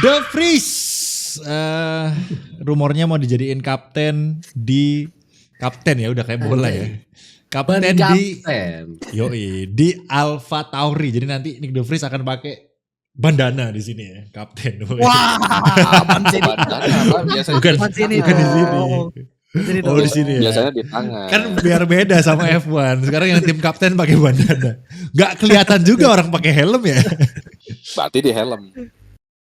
The Freeze. Rumornya mau dijadiin kapten ya udah kayak bola ya. Kapten di Alpha Tauri. Jadi nanti Nick De Vries akan pakai bandana di sini ya, kapten. Wah, biasanya bukan di sini. Oh di sini ya. Biasanya di tangan. Kan biar beda sama F1. Sekarang yang tim kapten pakai bandana. Gak kelihatan juga orang pakai helm ya. Berarti di helm.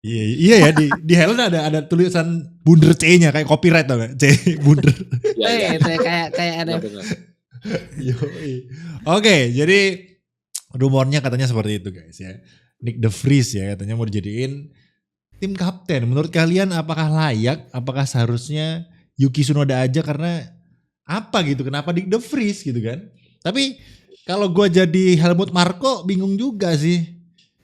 Iya ya di helm ada tulisan bunder C-nya kayak copyright tau gak? C bunder. Iya. Kayak ada. Oke, jadi rumornya katanya seperti itu guys ya. Nick De Vries ya katanya mau dijadiin tim kapten. Menurut kalian apakah layak? Apakah seharusnya Yuki Tsunoda aja karena apa gitu? Kenapa Nick De Vries gitu kan? Tapi kalau gue jadi Helmut Marko bingung juga sih.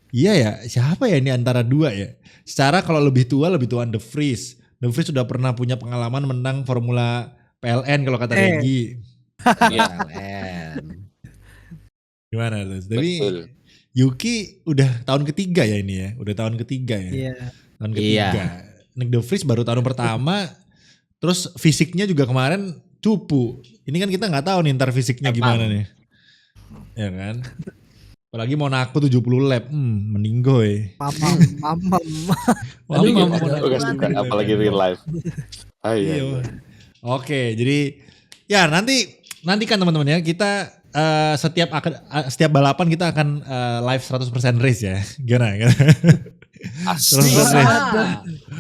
Iya ya, siapa ya ini antara dua ya? Secara kalau lebih tuaan De Vries. De Vries sudah pernah punya pengalaman menang Formula PLN kalau kata Regi. PLN. Gimana tuh? Tapi Betul. Yuki udah tahun ketiga ya ini ya. Udah tahun ketiga ya. Iya. Tahun ketiga. Nick De Vries baru tahun pertama. Terus fisiknya juga kemarin cupu. Ini kan kita gak tahu nih ntar fisiknya gimana nih. Ya kan? Apalagi Monaco 70 lap. Meninggoy. Mamam. Apalagi real life. Iya. Oke, jadi ya nantikan teman-teman ya. Kita setiap balapan kita akan live 100% race ya. Gimana? 100%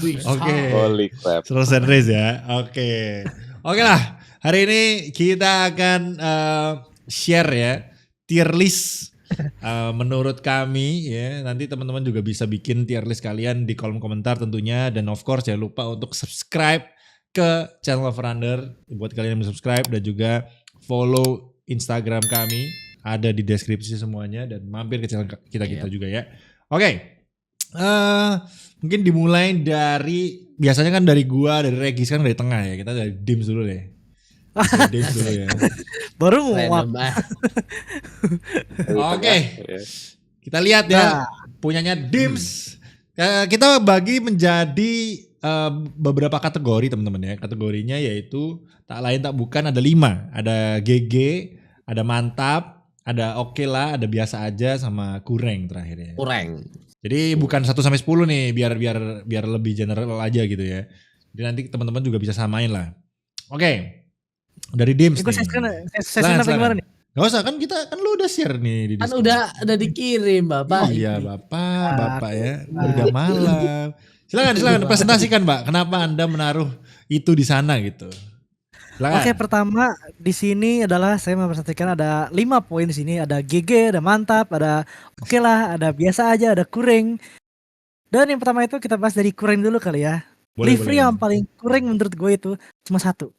race. Oke. Holy crap. 100% race ya. Oke lah. Hari ini kita akan share ya tier list menurut kami ya. Nanti teman-teman juga bisa bikin tier list kalian di kolom komentar tentunya. Dan of course jangan lupa untuk subscribe ke channel Over-Under. Buat kalian yang belum subscribe dan juga follow Instagram kami. Ada di deskripsi semuanya. Dan mampir ke channel kita juga ya. Oke. Mungkin dimulai dari, biasanya kan dari gua, dari Regis kan dari tengah ya. Kita dari Dims dulu deh. Dims dulu ya. Baru nguap. Oke. Kita lihat ya punyanya Dims. Kita bagi menjadi beberapa kategori teman-teman ya. Kategorinya yaitu tak lain tak bukan ada 5. Ada GG, ada mantap, ada oke lah, ada biasa aja sama kurang terakhir ya. Kurang. Jadi bukan 1 sampai 10 nih biar lebih general aja gitu ya. Jadi nanti teman-teman juga bisa samain lah. Oke. Dari Dims nih. Sesi apa gimana nih? Gak usah kan lu udah share nih di Kan Discord. udah dikirim Bapak. Iya Bapak ya. Udah malam. Silakan presentasikan Mbak. Kenapa Anda menaruh itu di sana gitu. Silakan. Oke, pertama di sini adalah saya mempresentasikan ada 5 poin di sini. Ada GG, ada mantap, ada oke lah, ada biasa aja, ada kurang. Dan yang pertama itu kita bahas dari kurang dulu kali ya. Livery yang paling kurang menurut gue itu cuma 1.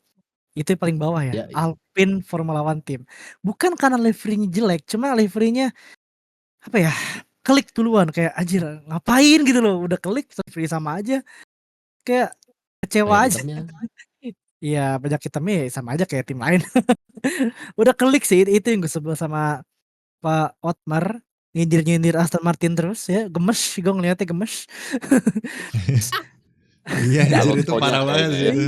Itu yang paling bawah ya. Alpine Formula One Team. Bukan karena liverynya jelek, cuma liverynya apa ya? Klik duluan kayak anjir ngapain gitu loh. Udah klik livery sama aja. Kayak kecewa aja. Iya banyak hitamnya sama aja kayak tim lain. Udah klik sih itu yang gue sebel sama Pak Otmar. Nyindir Aston Martin terus ya. Gemes gue ngeliatnya gemes. Iya itu parah banget sih itu.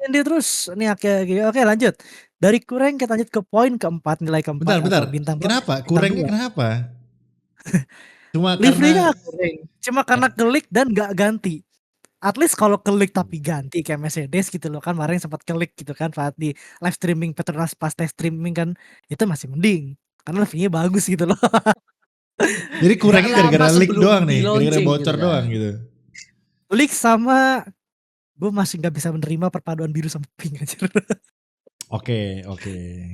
Nyindir terus. Nih oke lanjut. Dari kurang kita lanjut ke poin keempat. Nilai keempat. Bentar. Bintang kenapa? Kurangnya kenapa? Cuma liverynya kurang. Cuma karena klik dan gak ganti. At least kalau klik tapi ganti kayak Mercedes gitu loh kan, kemarin sempat klik gitu kan saat di live streaming Petronas pas test streaming kan, itu masih mending karena live-nya bagus gitu loh. Jadi kurangnya gara-gara leak doang nih, gara-gara bocor gitu doang gitu. Leak sama gue masih nggak bisa menerima perpaduan biru sama pink aja. Oke,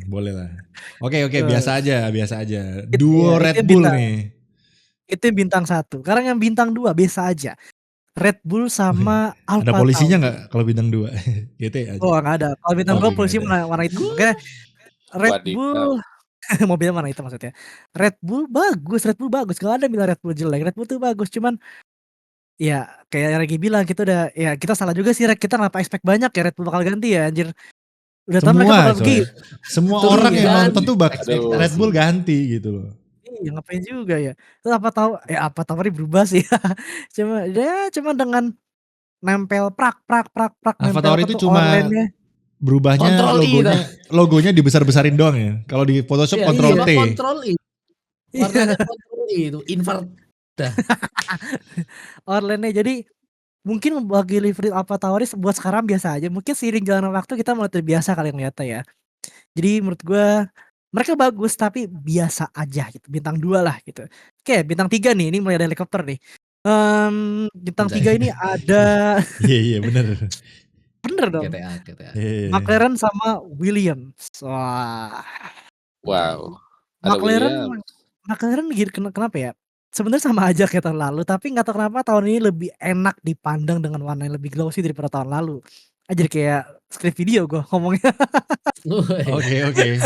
boleh lah. Oke, biasa aja. Duo Red Bull nih. Itu bintang 1. Sekarang yang bintang 2 biasa aja. Red Bull sama Alpha. Ada polisinya nggak kalau bintang 2? GT aja. Oh nggak ada. Kalau bintang 2 polisi warna itu. Oke. Red Bull mobilnya warna itu maksudnya. Red Bull bagus. Gak ada bilang Red Bull jelek. Red Bull tuh bagus. Cuman ya kayak Regi bilang kita udah ya kita salah juga sih. Kita kenapa expect banyak ya Red Bull bakal ganti ya anjir. Udah tahu mereka bakal semua orang yang nonton tuh Red Bull ganti gitu loh. Iya ngapain juga ya. Terus apa tahu ini berubah sih. Cuma dengan nempel prak prak prak prak Alpha nempel Tauri ke itu tuh cuma Orlen-nya. berubahnya Control I dah. logonya dibesar-besarin doang ya. Kalau di Photoshop Iya, Ctrl sama T. Control I. Warnanya Iya, Control I itu invert. Dah. Orlen-nya. Jadi mungkin bagi livery Alpha Tauri buat sekarang biasa aja. Mungkin seiring jalannya waktu kita mulai terbiasa kali ngeliatnya ya. Jadi menurut gua mereka bagus tapi biasa aja gitu. Bintang 2 lah gitu. Oke, bintang 3 nih. Ini mulai dari helikopter nih. Bintang 3 ini ada Iya bener. bener dong. GTA. Iya. McLaren sama Williams. Wah, Wow. Ada McLaren Williams. McLaren gitu kenapa ya? Sebenarnya sama aja kayak tahun lalu, tapi nggak tahu kenapa tahun ini lebih enak dipandang dengan warna yang lebih glossy daripada tahun lalu. Jadi kayak script video gue ngomongnya. Oke.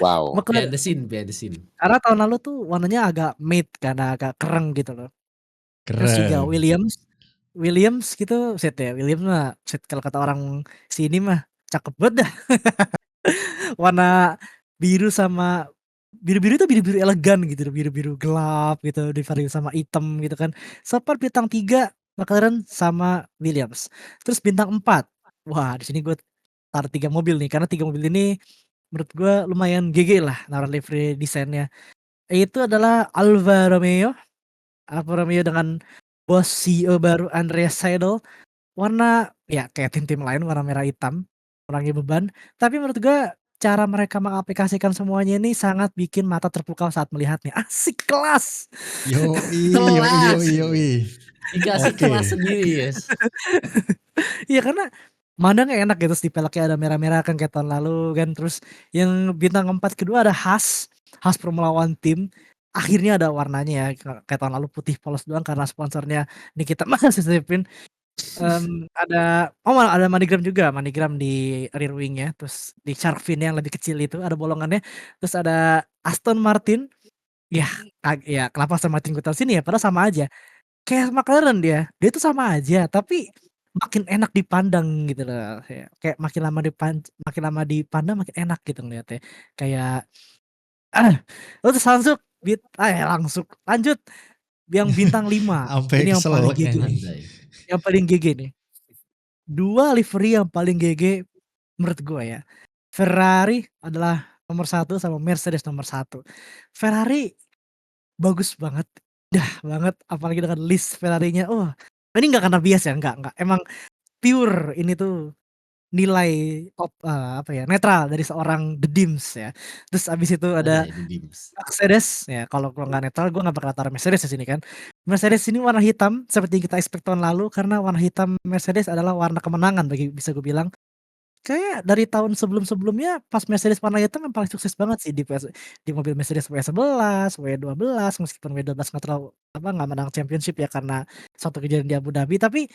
Wow. McLaren Behind the scene. karena tahun lalu tuh warnanya agak matte karena agak kereng gitu loh. Terus juga Keren. Williams gitu set ya. Williams mah set kalau kata orang sini mah cakep banget dah. Warna biru sama biru-biru itu biru-biru elegan gitu, biru-biru gelap gitu, divari sama hitam gitu kan. Super bintang 3 McLaren sama Williams. Terus bintang 4, wah di sini gue taruh 3 mobil nih, karena 3 mobil ini menurut gue lumayan GG lah naruh livery desainnya. Itu adalah Alfa Romeo dengan bos CEO baru Andreas Seidel. Warna ya kayak tim-tim lain warna merah hitam, mengurangi beban. Tapi menurut gua cara mereka mengaplikasikan semuanya ini sangat bikin mata terpukau saat melihatnya. Asik kelas. Kelas. Yoi. Dikasih Oke. kelas sendiri, yes. Iya karena mandangnya enak gitu, di peleknya ada merah-merah kan kayak tahun lalu kan. Terus yang bintang 4 kedua ada Haas Formula One Team. Akhirnya ada warnanya ya, kayak tahun lalu putih polos doang karena sponsornya Nikita Mazepin. Ada manigram juga, manigram di rear wing-nya, terus di shark fin yang lebih kecil itu ada bolongannya, terus ada Aston Martin, ya ya kenapa Aston Martin gue taruh sini ya, padahal sama aja, kayak McLaren dia tuh sama aja, tapi makin enak dipandang gitu loh, kayak makin lama dipandang makin enak gitu ngeliatnya, kayak, terus langsung lanjut, yang bintang 5 Sampai ini yang paling keselak GG nih, Anjay. yang paling GG nih. 2 livery yang paling GG menurut gue ya. Ferrari adalah nomor 1 sama Mercedes nomor 1. Ferrari bagus banget, dah banget apalagi dengan list Ferrarinya. Ini nggak karena bias ya, enggak. Emang pure ini tuh nilai apa ya, netral dari seorang The Dims ya. Terus abis itu ada Ini Dims. Mercedes ya, kalau gua nggak netral gua nggak bakal taruh Mercedes di sini kan. Mercedes ini warna hitam seperti yang kita expect tahun lalu karena warna hitam Mercedes adalah warna kemenangan bisa gue bilang. Kayak dari tahun sebelum-sebelumnya pas Mercedes warna hitam yang paling sukses banget sih di mobil Mercedes W11, W12 meskipun W12 nggak menang championship ya karena suatu kejadian di Abu Dhabi, tapi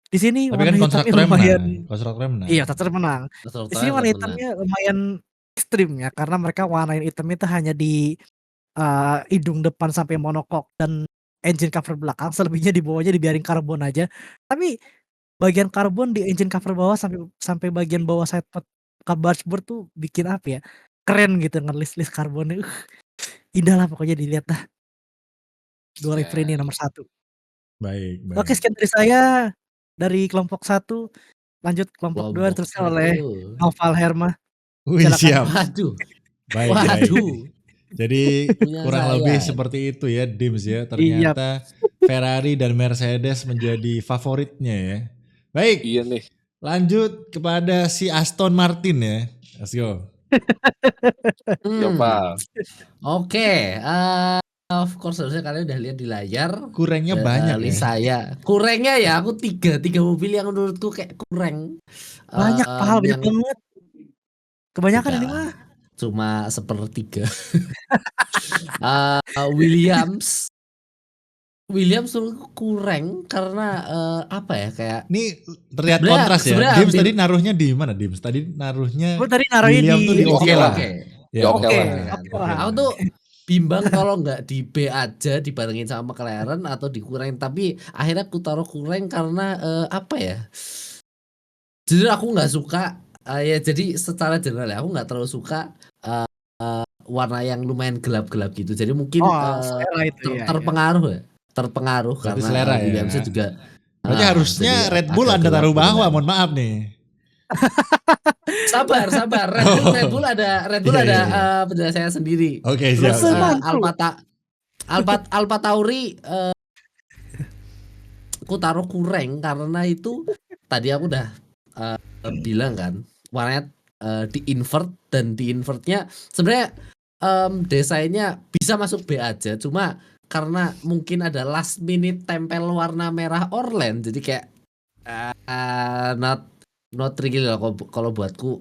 di sini Tapi warna kan hitamnya konstruktornya menang. lumayan. Konstruktornya menang. Iya, tetap menang. Di sini warna hitamnya lumayan ekstrim ya karena mereka warnain hitam itu hanya di hidung depan sampai monokok dan engine cover belakang, selebihnya di bawahnya dibiarin karbon aja. Tapi bagian karbon di engine cover bawah sampai bagian bawah sidepod dashboard tuh bikin apa ya, keren gitu ngelis-lis karbonnya, indah lah pokoknya dilihat dah. 2 livery ini nomor 1. Baik. Oke sekian dari saya, dari kelompok 1, lanjut kelompok 2 diteruskan oleh Noval Herma. Wih, Silakan. siap. Waduh. Baik. Jadi kurang lebih seperti itu ya Dims ya. Ternyata Ferrari dan Mercedes menjadi favoritnya ya. Baik. Iya nih. Lanjut kepada si Aston Martin ya. Let's go. Coba. Oke, of course harusnya kalian udah lihat di layar. Kurangnya banyak ya. Saya. Kurangnya ya aku tiga mobil yang menurutku kayak kurang. Banyak banyak banget. Kebanyakan ini mah. Cuma sepertiga. Williams kurang karena apa ya kayak ini terlihat kontras ya. Dims tadi naruhnya di mana Dims? Tadi naruhnya William tuh di oke lah. Ya oke lah. Aku tuh bimbang kalau nggak di B aja dibarengin sama McLaren atau dikurangin, tapi akhirnya aku taruh kurang karena apa ya? Jujur aku nggak suka ya, jadi secara general ya aku nggak terlalu suka warna yang lumayan gelap-gelap gitu. Jadi mungkin selera itu ya. terpengaruh ya. Terpengaruh Berarti karena selera ya. Williamsnya juga Berarti harusnya jadi Red Bull agak Anda taruh gelap gitu bawah, kan. mohon maaf nih. Sabar. Red Bull ada Iya. penjelasannya sendiri. Oke, Terus siap. Alpha Tauri aku taruh kurang karena itu tadi aku udah bilang kan warnanya di invert, dan di invertnya sebenarnya desainnya bisa masuk B aja, cuma karena mungkin ada last minute tempel warna merah Orlen jadi kayak not really lah kalau buatku,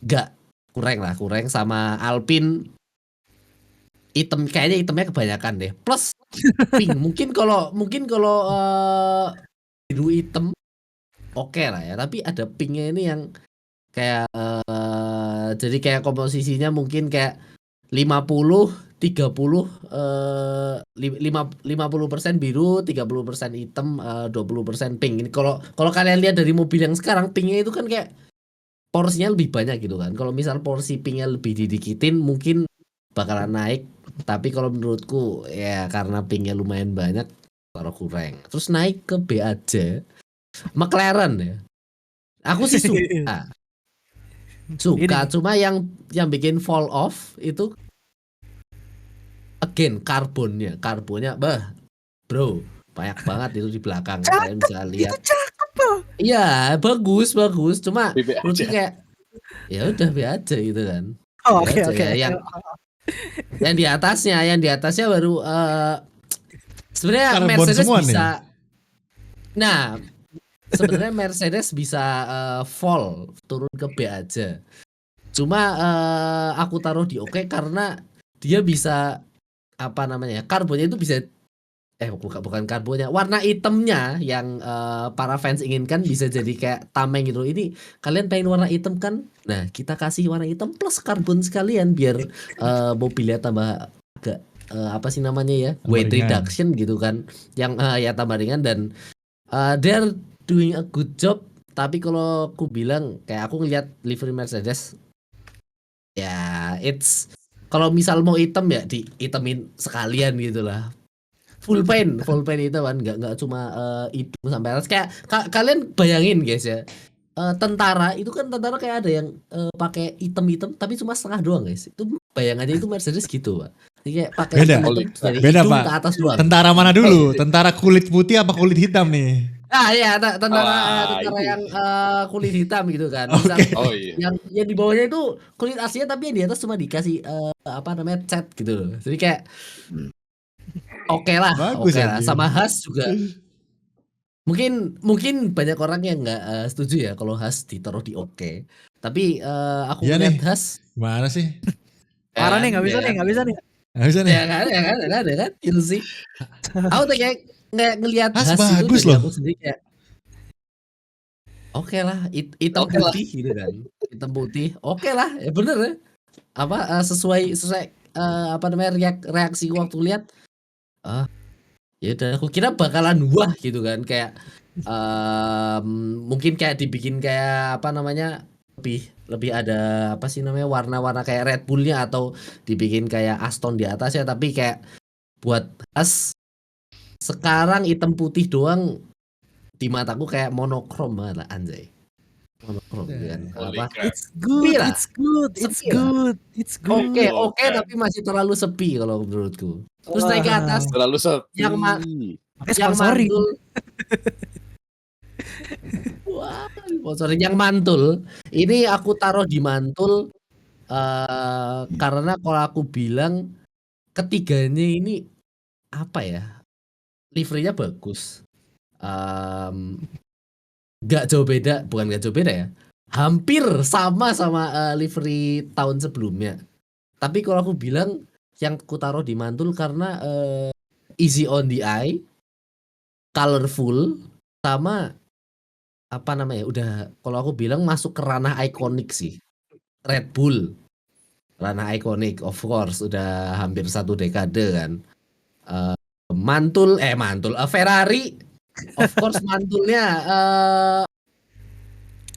nggak, kurang sama Alpine kayaknya itemnya kebanyakan deh, plus pink mungkin kalau biru hitam oke lah ya, tapi ada pinknya ini yang kayak jadi kayak komposisinya mungkin kayak 50 30 50% biru, 30% hitam, 20% pink. Ini kalau kalian lihat dari mobil yang sekarang, pinknya itu kan kayak porsinya lebih banyak gitu kan. Kalau misal porsi pinknya lebih didikitin mungkin bakalan naik, tapi kalau menurutku ya karena pinknya lumayan banyak taruh kurang. Terus naik ke B aja. McLaren ya. Aku sih suka. Cuma yang bikin fall off itu again karbonnya bah bro, banyak banget itu di belakang. Kalian bisa lihat. Itu cakep loh. Iya, bagus. Cuma B aja. menurutku kayak ya udah B aja gitu kan. Oke. Ya, yang di atasnya baru sebenarnya Karbon Mercedes semua bisa nih. Nah, sebenarnya Mercedes bisa fall turun ke B aja. Cuma aku taruh di oke karena dia bisa karbonnya itu bisa bukan karbonnya, warna hitamnya yang para fans inginkan bisa jadi kayak tameng gitu. Ini kalian pengen warna hitam kan? Nah, kita kasih warna hitam plus karbon sekalian biar mobilnya tambah agak weight reduction gitu kan. Yang ya tambah ringan, dan they're doing a good job. Tapi kalau aku bilang kayak aku ngeliat livery Mercedes ya kalau misal mau hitam ya dihitamin sekalian gitu lah. Full paint itu kan nggak cuma hidung sampai atas, kayak kalian bayangin guys ya, tentara kayak ada yang pakai hitam tapi cuma setengah doang guys, itu bayangannya itu Mercedes gitu pak. Jadi kayak pakai hitam dari Beda, hidung Pak. ke atas doang. Tentara mana dulu? Tentara kulit putih apa kulit hitam nih? Ya tentara itu. yang kulit hitam gitu kan. Oke. Oh iya. Yang di bawahnya itu kulit aslinya, tapi yang di atas cuma dikasih cat gitu loh. Jadi kayak oke lah. Sama Haas juga. Mungkin banyak orang yang nggak setuju ya kalau Haas ditaruh di oke. Tapi aku Iya lihat nih. Haas Gimana sih? Parah nih, nggak bisa nih. Nggak bisa nih. ya kan itu sih. Aku tuh kayak ngelihat Haas Haas itu bagus dari loh. aku sendiri kayak oke lah, hitam putih gitu kan. Hitam putih, oke lah, ya bener ya. Sesuai reaksi waktu lihat. Ya udah, aku kira bakalan wah gitu kan, kayak mungkin kayak dibikin kayak lebih ada warna-warna kayak Red Bullnya, atau dibikin kayak Aston di atas ya, tapi kayak buat Haas sekarang hitam putih doang di mataku kayak monokrom banget lah, anjay. Monokrom kan. It's good. Oke, tapi masih terlalu sepi kalau menurutku. Terus naik ke atas Terlalu sepi. yang mantul. Wah, sorry, yang mantul. Ini aku taruh di mantul karena kalau aku bilang ketiganya ini liverynya bagus. Bukan gak jauh beda ya. Hampir sama livery tahun sebelumnya. Tapi kalau aku bilang yang aku taruh di mantul karena easy on the eye, colorful, sama udah kalau aku bilang masuk ke ranah ikonik sih. Red Bull, ranah ikonik, of course, udah hampir 1 dekade kan. Mantul Ferrari, of course mantulnya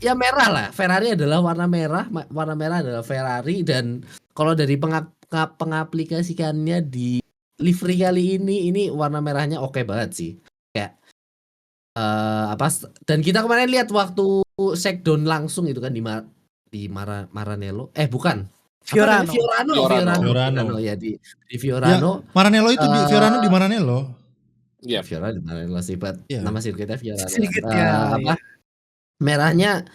ya merah lah. Ferrari adalah warna merah, warna merah adalah Ferrari dan kalau dari pengaplikasikannya di livery kali ini warna merahnya oke banget sih. Kayak dan kita kemarin lihat waktu shakedown langsung itu kan di Maranello. Bukan. Fiorano. Fiorano ya di Fiorano. Ya, Maranello itu di Fiorano di Maranello. Iya. Fiorano di Maranello sih, nama sirkuitnya Fiorano. Sirkuitnya. Merahnya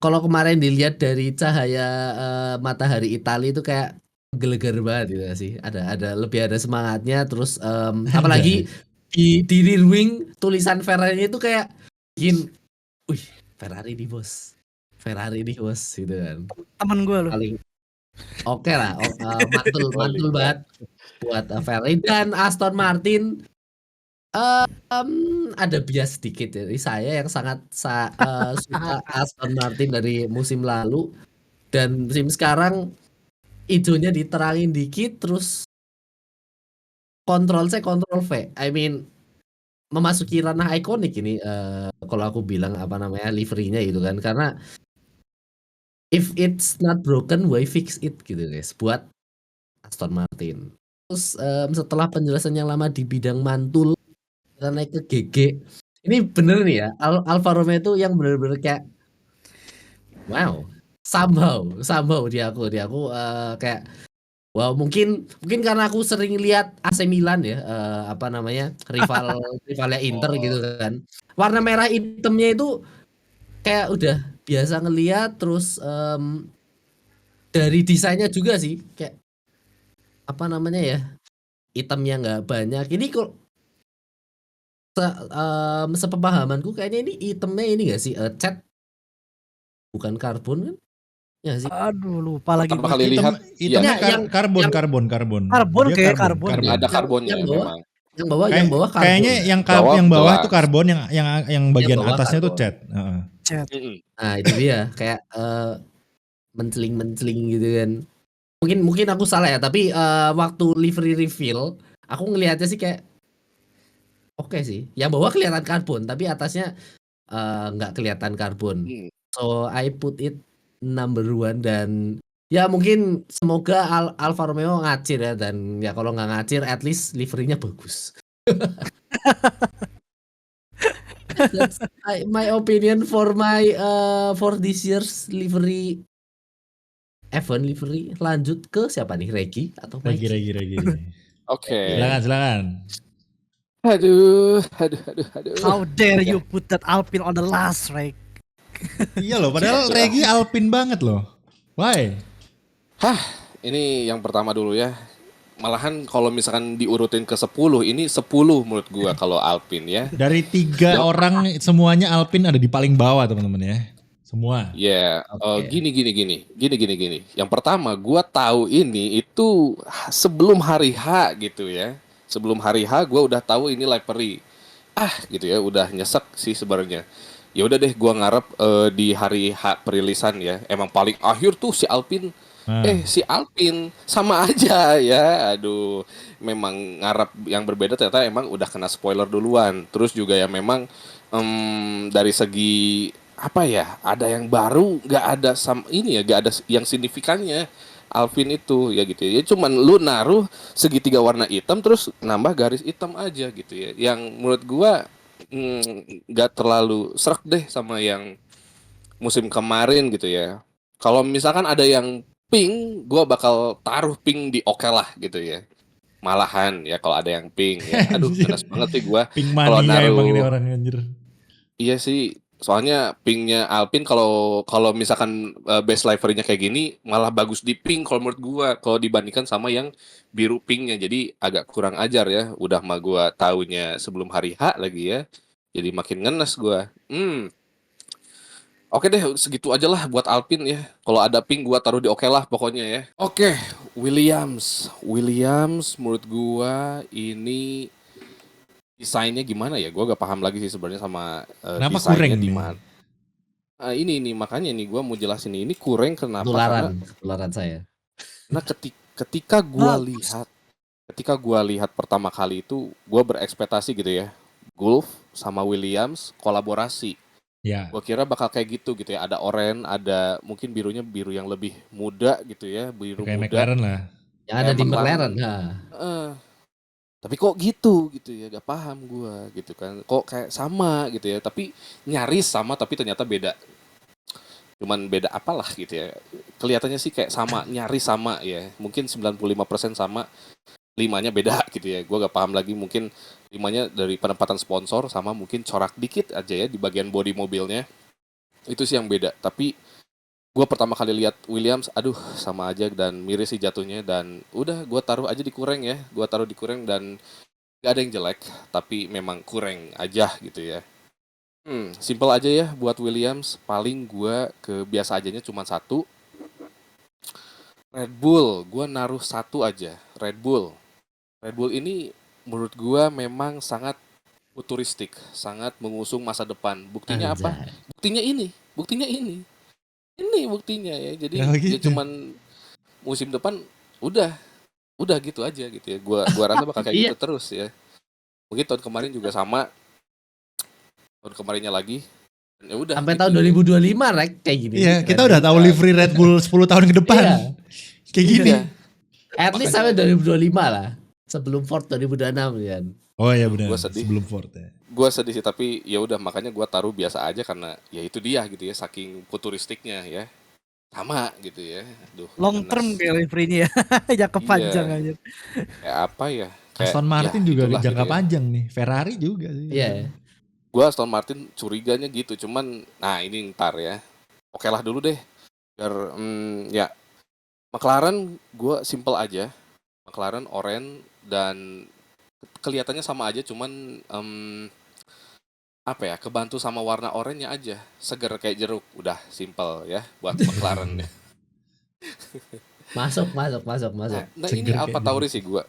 kalau kemarin dilihat dari cahaya matahari Italia itu kayak gelegar banget gitu sih. Ada lebih ada semangatnya terus apalagi di rear wing tulisan Ferrari itu kayak bikin wih, Ferrari nih bos gitu kan. Temen gue loh. Paling oke lah, mantul banget buat Ferrari dan Aston Martin. Ada bias sedikit dari saya yang sangat suka Aston Martin dari musim lalu dan musim sekarang hijaunya diterangin dikit terus kontrol C kontrol V. I mean memasuki ranah ikonik ini kalau aku bilang liverynya gitu kan karena if it's not broken why fix it gitu guys buat Aston Martin. Terus setelah penjelasan yang lama di bidang mantul kita naik ke GG. Ini bener nih ya, Alfa Romeo itu yang bener-bener kayak wow, somehow di aku kayak wow mungkin karena aku sering lihat AC Milan ya rivalnya Inter gitu kan. Warna merah hitamnya itu kayak udah biasa ngelihat terus dari desainnya juga sih kayak hitamnya nggak banyak. Ini kok sepemahamanku kayaknya ini hitamnya ini nggak sih cat bukan karbon kan? Ya sih. Aduh lupa lagi. Pertama kali lihat hitamnya karbon. Karbon Dia kayak karbon. ada karbonnya memang. Yang bawah karbon. Kayaknya yang bawah itu karbon, yang bagian atasnya karbon. tuh cat. Cat. Nah itu dia kayak menceling gitu kan. Mungkin aku salah ya tapi waktu livery reveal aku ngelihatnya sih kayak oke sih. Yang bawah kelihatan karbon tapi atasnya nggak kelihatan karbon. So I put it number 1 dan ya mungkin semoga Alfa Romeo ngacir ya dan ya kalau nggak ngacir at least liverynya bagus. That's my opinion for for this year's livery F1 livery. Lanjut ke siapa nih, Regi atau Mike? Regi. Oke. Silakan. Aduh. How dare you put that Alpine on the last rank? Iya loh, padahal Regi Alpine banget loh. Why? Ini yang pertama dulu ya. Malahan kalau misalkan diurutin ke 10, ini 10 menurut gua kalau Alpine ya. Dari 3 orang semuanya Alpine ada di paling bawah teman-teman ya. Semua. Ya, gini. Yang pertama gua tahu ini itu sebelum hari H gitu ya. Sebelum hari H gua udah tahu ini livery. Gitu ya, udah nyesek sih sebenarnya. Ya udah deh gua ngarep di hari H perilisan ya. Emang paling akhir tuh si Alpine si Alpine sama aja ya. Aduh, memang ngarep yang berbeda ternyata emang udah kena spoiler duluan. Terus juga ya memang dari segi apa ya, ada yang baru, nggak ada nggak ada yang signifikannya Alpine itu ya gitu ya. Cuman lu naruh segitiga warna hitam terus nambah garis hitam aja gitu ya. Yang menurut gua nggak terlalu serak deh sama yang musim kemarin gitu ya. Kalau misalkan ada yang pink, gue bakal taruh pink di oke lah gitu ya. Malahan ya kalau ada yang pink ya. Aduh, keras banget sih gue. Pink mania emang ini orang anjir. Iya sih, soalnya pinknya Alpine kalau misalkan base livery-nya kayak gini malah bagus di pink kalau menurut gue. Kalau dibandingkan sama yang biru pinknya, jadi agak kurang ajar ya. Udah mah gue taunya sebelum hari H lagi ya. Jadi makin ngenes gue. Oke deh, segitu aja lah buat Alpine ya. Kalau ada pink gua taruh di oke lah pokoknya ya. Oke, Williams menurut gua ini desainnya gimana ya? Gua gak paham lagi sih sebenarnya sama desainnya di mana. Ini makanya nih gua mau jelasin ini kurang kenapa? Tularan saya. Nah, ketika gua lihat pertama kali itu gua berekspektasi gitu ya. Gulf sama Williams kolaborasi. Ya, Gua kira bakal kayak gitu ya. Ada oranye, ada mungkin birunya biru yang lebih muda gitu ya, biru kayak muda McLaren lah. Yang ada kayak di McLaren. McLaren. Nah, Heeh. Tapi kok gitu ya, gak paham gua gitu kan. Kok kayak sama gitu ya, tapi nyaris sama tapi ternyata beda. Cuman beda apalah gitu ya. Kelihatannya sih kayak sama, nyaris sama ya. Mungkin 95% sama, 5-nya beda gitu ya. Gua gak paham lagi, mungkin 5-nya dari penempatan sponsor sama mungkin corak dikit aja ya di bagian bodi mobilnya. Itu sih yang beda. Tapi gue pertama kali lihat Williams, aduh sama aja dan miris sih jatuhnya, dan udah gue taruh aja di kureng ya, gue taruh di kureng dan gak ada yang jelek, tapi memang kureng aja gitu ya. Simple aja ya buat Williams, paling gue ke biasa ajanya cuma satu. Red Bull, gue naruh satu aja, Red Bull. Red Bull ini menurut gue memang sangat futuristik, sangat mengusung masa depan. Buktinya apa? anjay. Buktinya ini buktinya ya. Jadi Kenapa ya gitu? cuman musim depan udah gitu aja gitu ya. Gua rasa bakal kayak Iya. gitu terus ya. Mungkin tahun kemarin juga sama, tahun kemarinnya lagi. Dan ya udah Sampai gitu. tahun 2025 Rek kayak gini. Iya, Red kita Bull. udah tahu livery Red Bull 10 tahun ke depan. Iya. Kayak gini. Iya. At least sampai 2025 lah. Sebelum Ford 2026 kan. Oh iya benar, Gua sedih. sebelum Ford ya. Gua sedih sih, tapi ya udah makanya gua taruh biasa aja karena ya itu dia gitu ya, saking futuristiknya ya. Sama gitu ya. Aduh. Long panas. term kayak livery-nya ya. Jangka Iya. panjang aja. Kayak apa ya? Kayak, Aston Martin ya, juga itulah jangka gitu ya. panjang nih. Ferrari juga sih. Iya. Gua Aston Martin curiganya gitu, cuman nah ini ntar ya. Oke lah dulu deh. Biar ya McLaren gue simple aja. McLaren oranye dan kelihatannya sama aja, cuman apa ya, kebantu sama warna oranye aja, seger kayak jeruk, udah simple ya buat McLaren. Masuk. Nah ini Seger Alfa kayak Tauri sih gue.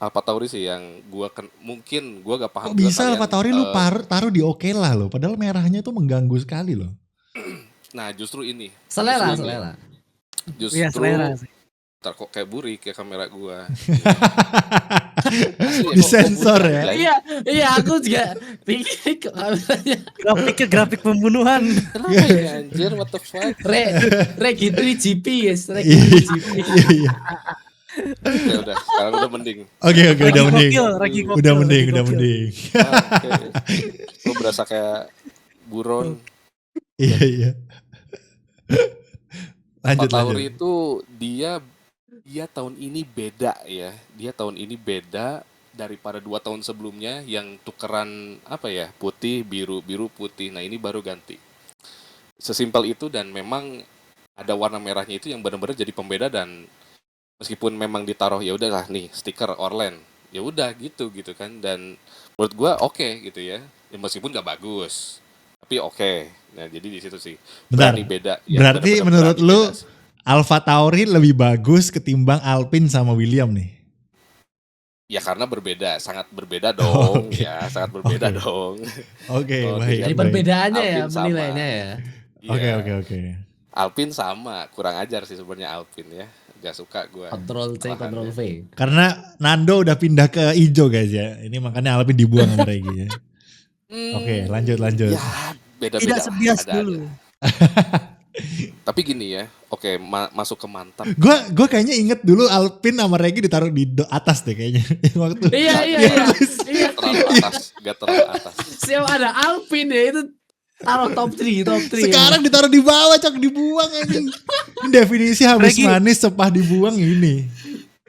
Alfa Tauri sih yang gue mungkin gue gak paham Kok juga bisa kalian. Alfa Tauri lu taruh di oke lah loh. Padahal merahnya tuh mengganggu sekali loh. Nah justru ini. Selera. Justru Iya selera sih. ntar kok kayak burik ya kamera gue. Disensor ya. Iya aku juga pikir kok kameranya. Grafiknya grafik pembunuhan. Kenapa ya anjir, what the fuck? Rek gitu di GP guys. Rek Iya, gitu di GP. iya. Ya udah, sekarang udah mending. Oke, udah mending. Regi gokil, Udah mending, Regi udah gokil. mending. Gue berasa kayak buron. Iya. Alfa Lanjut, Tauri lanjut. itu dia tahun ini beda ya. Dia tahun ini beda daripada 2 tahun sebelumnya yang tukeran apa ya, putih, biru, putih. Nah ini baru ganti. Sesimpel itu, dan memang ada warna merahnya itu yang benar-benar jadi pembeda, dan meskipun memang ditaruh ya udahlah nih stiker Orlen. Ya udah gitu kan, dan menurut gua oke gitu ya. Ya meskipun gak bagus, tapi oke. Nah jadi di situ sih Bentar. berani beda. Ya, Berarti benar-benar menurut berani lu beda sih. Alfa Tauri lebih bagus ketimbang Alpine sama William nih? Ya karena berbeda, sangat berbeda dong. Oke. Ya sangat berbeda Oke. dong. Oke, Oh, baik. Dari baik. perbedaannya ya Alpine sama. menilainya ya. Iya. Oke. Alpine sama, kurang ajar sih sebenarnya Alpine ya. Gak suka gue. Control C, Control V. Karena Nando udah pindah ke hijau guys ya. Ini makanya Alpine dibuang sama Regi ya. Oke, lanjut. Ya beda-beda Tidak lah, sebias ada-ada. dulu. Tapi gini ya, oke, masuk ke mantap. Gue kayaknya inget dulu Alpine sama Regi ditaruh di atas deh kayaknya. Waktu Iya. Gak terlalu atas. Siapa ada Alpine ya itu taruh top 3. Sekarang ditaruh di bawah, Cok, dibuang anjing. Ini definisi habis Regi. manis sepah dibuang ini.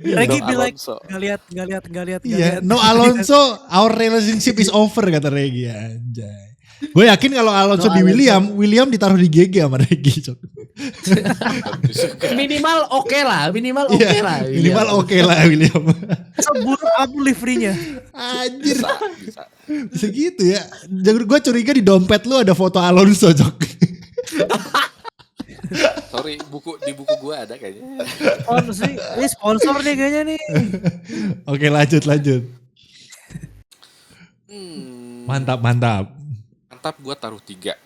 Regi No bilang Alonso. nggak lihat. Iya, no Alonso, our relationship is over kata Regi, anjay. Gue yakin kalau Alonso No di Alonso. William ditaruh di GG sama Regi, Cok. Minimal oke lah. Minimal oke lah William. Seburuk apa livery-nya? Anjir, Bisa. bisa gitu ya. Gue curiga di dompet lu ada foto Alonso, Cok. Sorry, di buku gue ada kayaknya. Ini sponsor nih kayaknya nih. Oke, lanjut. Mantap. Mantap, gue taruh 3.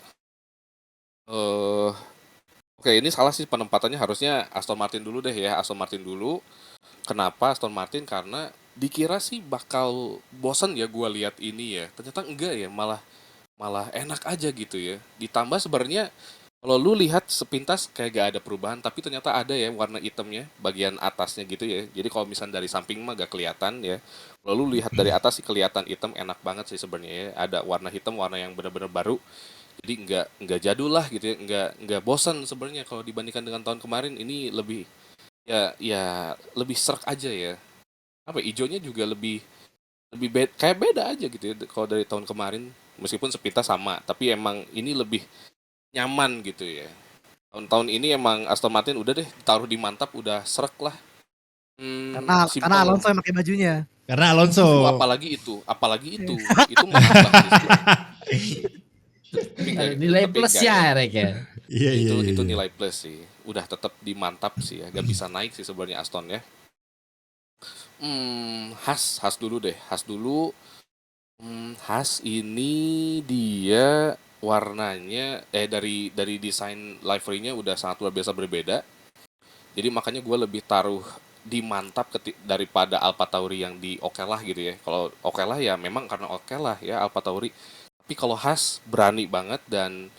Oke, ini salah sih penempatannya, harusnya Aston Martin dulu deh ya. Aston Martin dulu. Kenapa Aston Martin? Karena dikira sih bakal bosan ya gue lihat ini ya. Ternyata enggak ya, malah malah enak aja gitu ya. Ditambah sebenarnya kalau lu lihat sepintas kayak gak ada perubahan, tapi ternyata ada ya warna hitamnya bagian atasnya gitu ya. Jadi kalau misalnya dari samping mah gak kelihatan ya. Kalau lu lihat dari atas sih kelihatan hitam, enak banget sih sebenarnya ya. Ada warna hitam, warna yang benar-benar baru. Jadi nggak jadul lah gitu ya, nggak bosan sebenarnya kalau dibandingkan dengan tahun kemarin. Ini lebih ya lebih serak aja ya. Apa hijaunya juga kayak beda aja gitu ya kalau dari tahun kemarin, meskipun sepintas sama, tapi emang ini lebih nyaman gitu ya. Tahun-tahun ini emang Aston Martin udah deh taruh di mantap, udah serak lah. Karena Simple. Alonso yang pakai bajunya. Karena Alonso. Apalagi itu mantap Nilai plus ya Rek ya. Iya iya. itu iya. nilai plus sih. Udah tetap di mantap sih ya, gak bisa naik sih sebenarnya Aston ya. Haas dulu deh. Haas ini dia warnanya dari desain livery-nya udah sangat luar biasa berbeda. Jadi makanya gue lebih taruh di mantap daripada Alpha Tauri yang di oke lah gitu ya. Kalau oke lah ya memang karena oke lah ya Alpha Tauri. Tapi kalau Haas berani banget, dan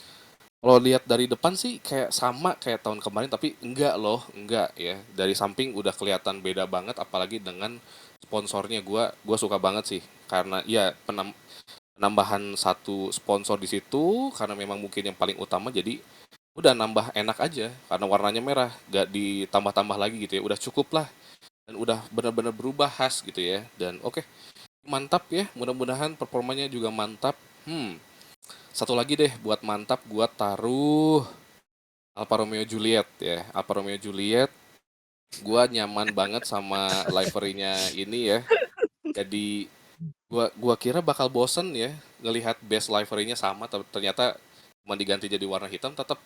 kalau lihat dari depan sih kayak sama kayak tahun kemarin, tapi enggak ya. Dari samping udah kelihatan beda banget, apalagi dengan sponsornya. Gua suka banget sih karena ya penambahan satu sponsor di situ karena memang mungkin yang paling utama, jadi udah nambah enak aja karena warnanya merah, gak ditambah-tambah lagi gitu ya. Udah cukup lah dan udah benar-benar berubah khas gitu ya. Dan oke, mantap ya. Mudah-mudahan performanya juga mantap. Satu lagi deh buat mantap gua taruh Alfa Romeo Juliet ya. Alfa Romeo Juliet, gua nyaman banget sama livery-nya ini ya. Jadi gua kira bakal bosen ya ngelihat base livery-nya sama, tapi ternyata cuma diganti jadi warna hitam, tetap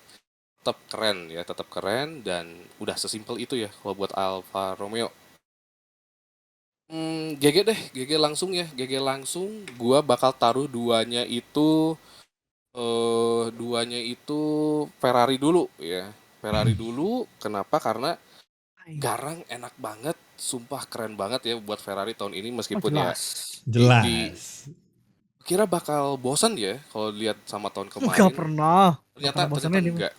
keren ya, tetap keren, dan udah sesimpel itu ya kalau buat Alfa Romeo. GG langsung ya, GG langsung. Gua bakal taruh duanya itu Ferrari dulu ya. Ferrari dulu. Kenapa? Karena garang enak banget, sumpah keren banget ya buat Ferrari tahun ini, meskipun ya Jelas. kira bakal bosan ya kalau lihat sama tahun Enggak kemarin. pernah. Ternyata bosannya nih. enggak.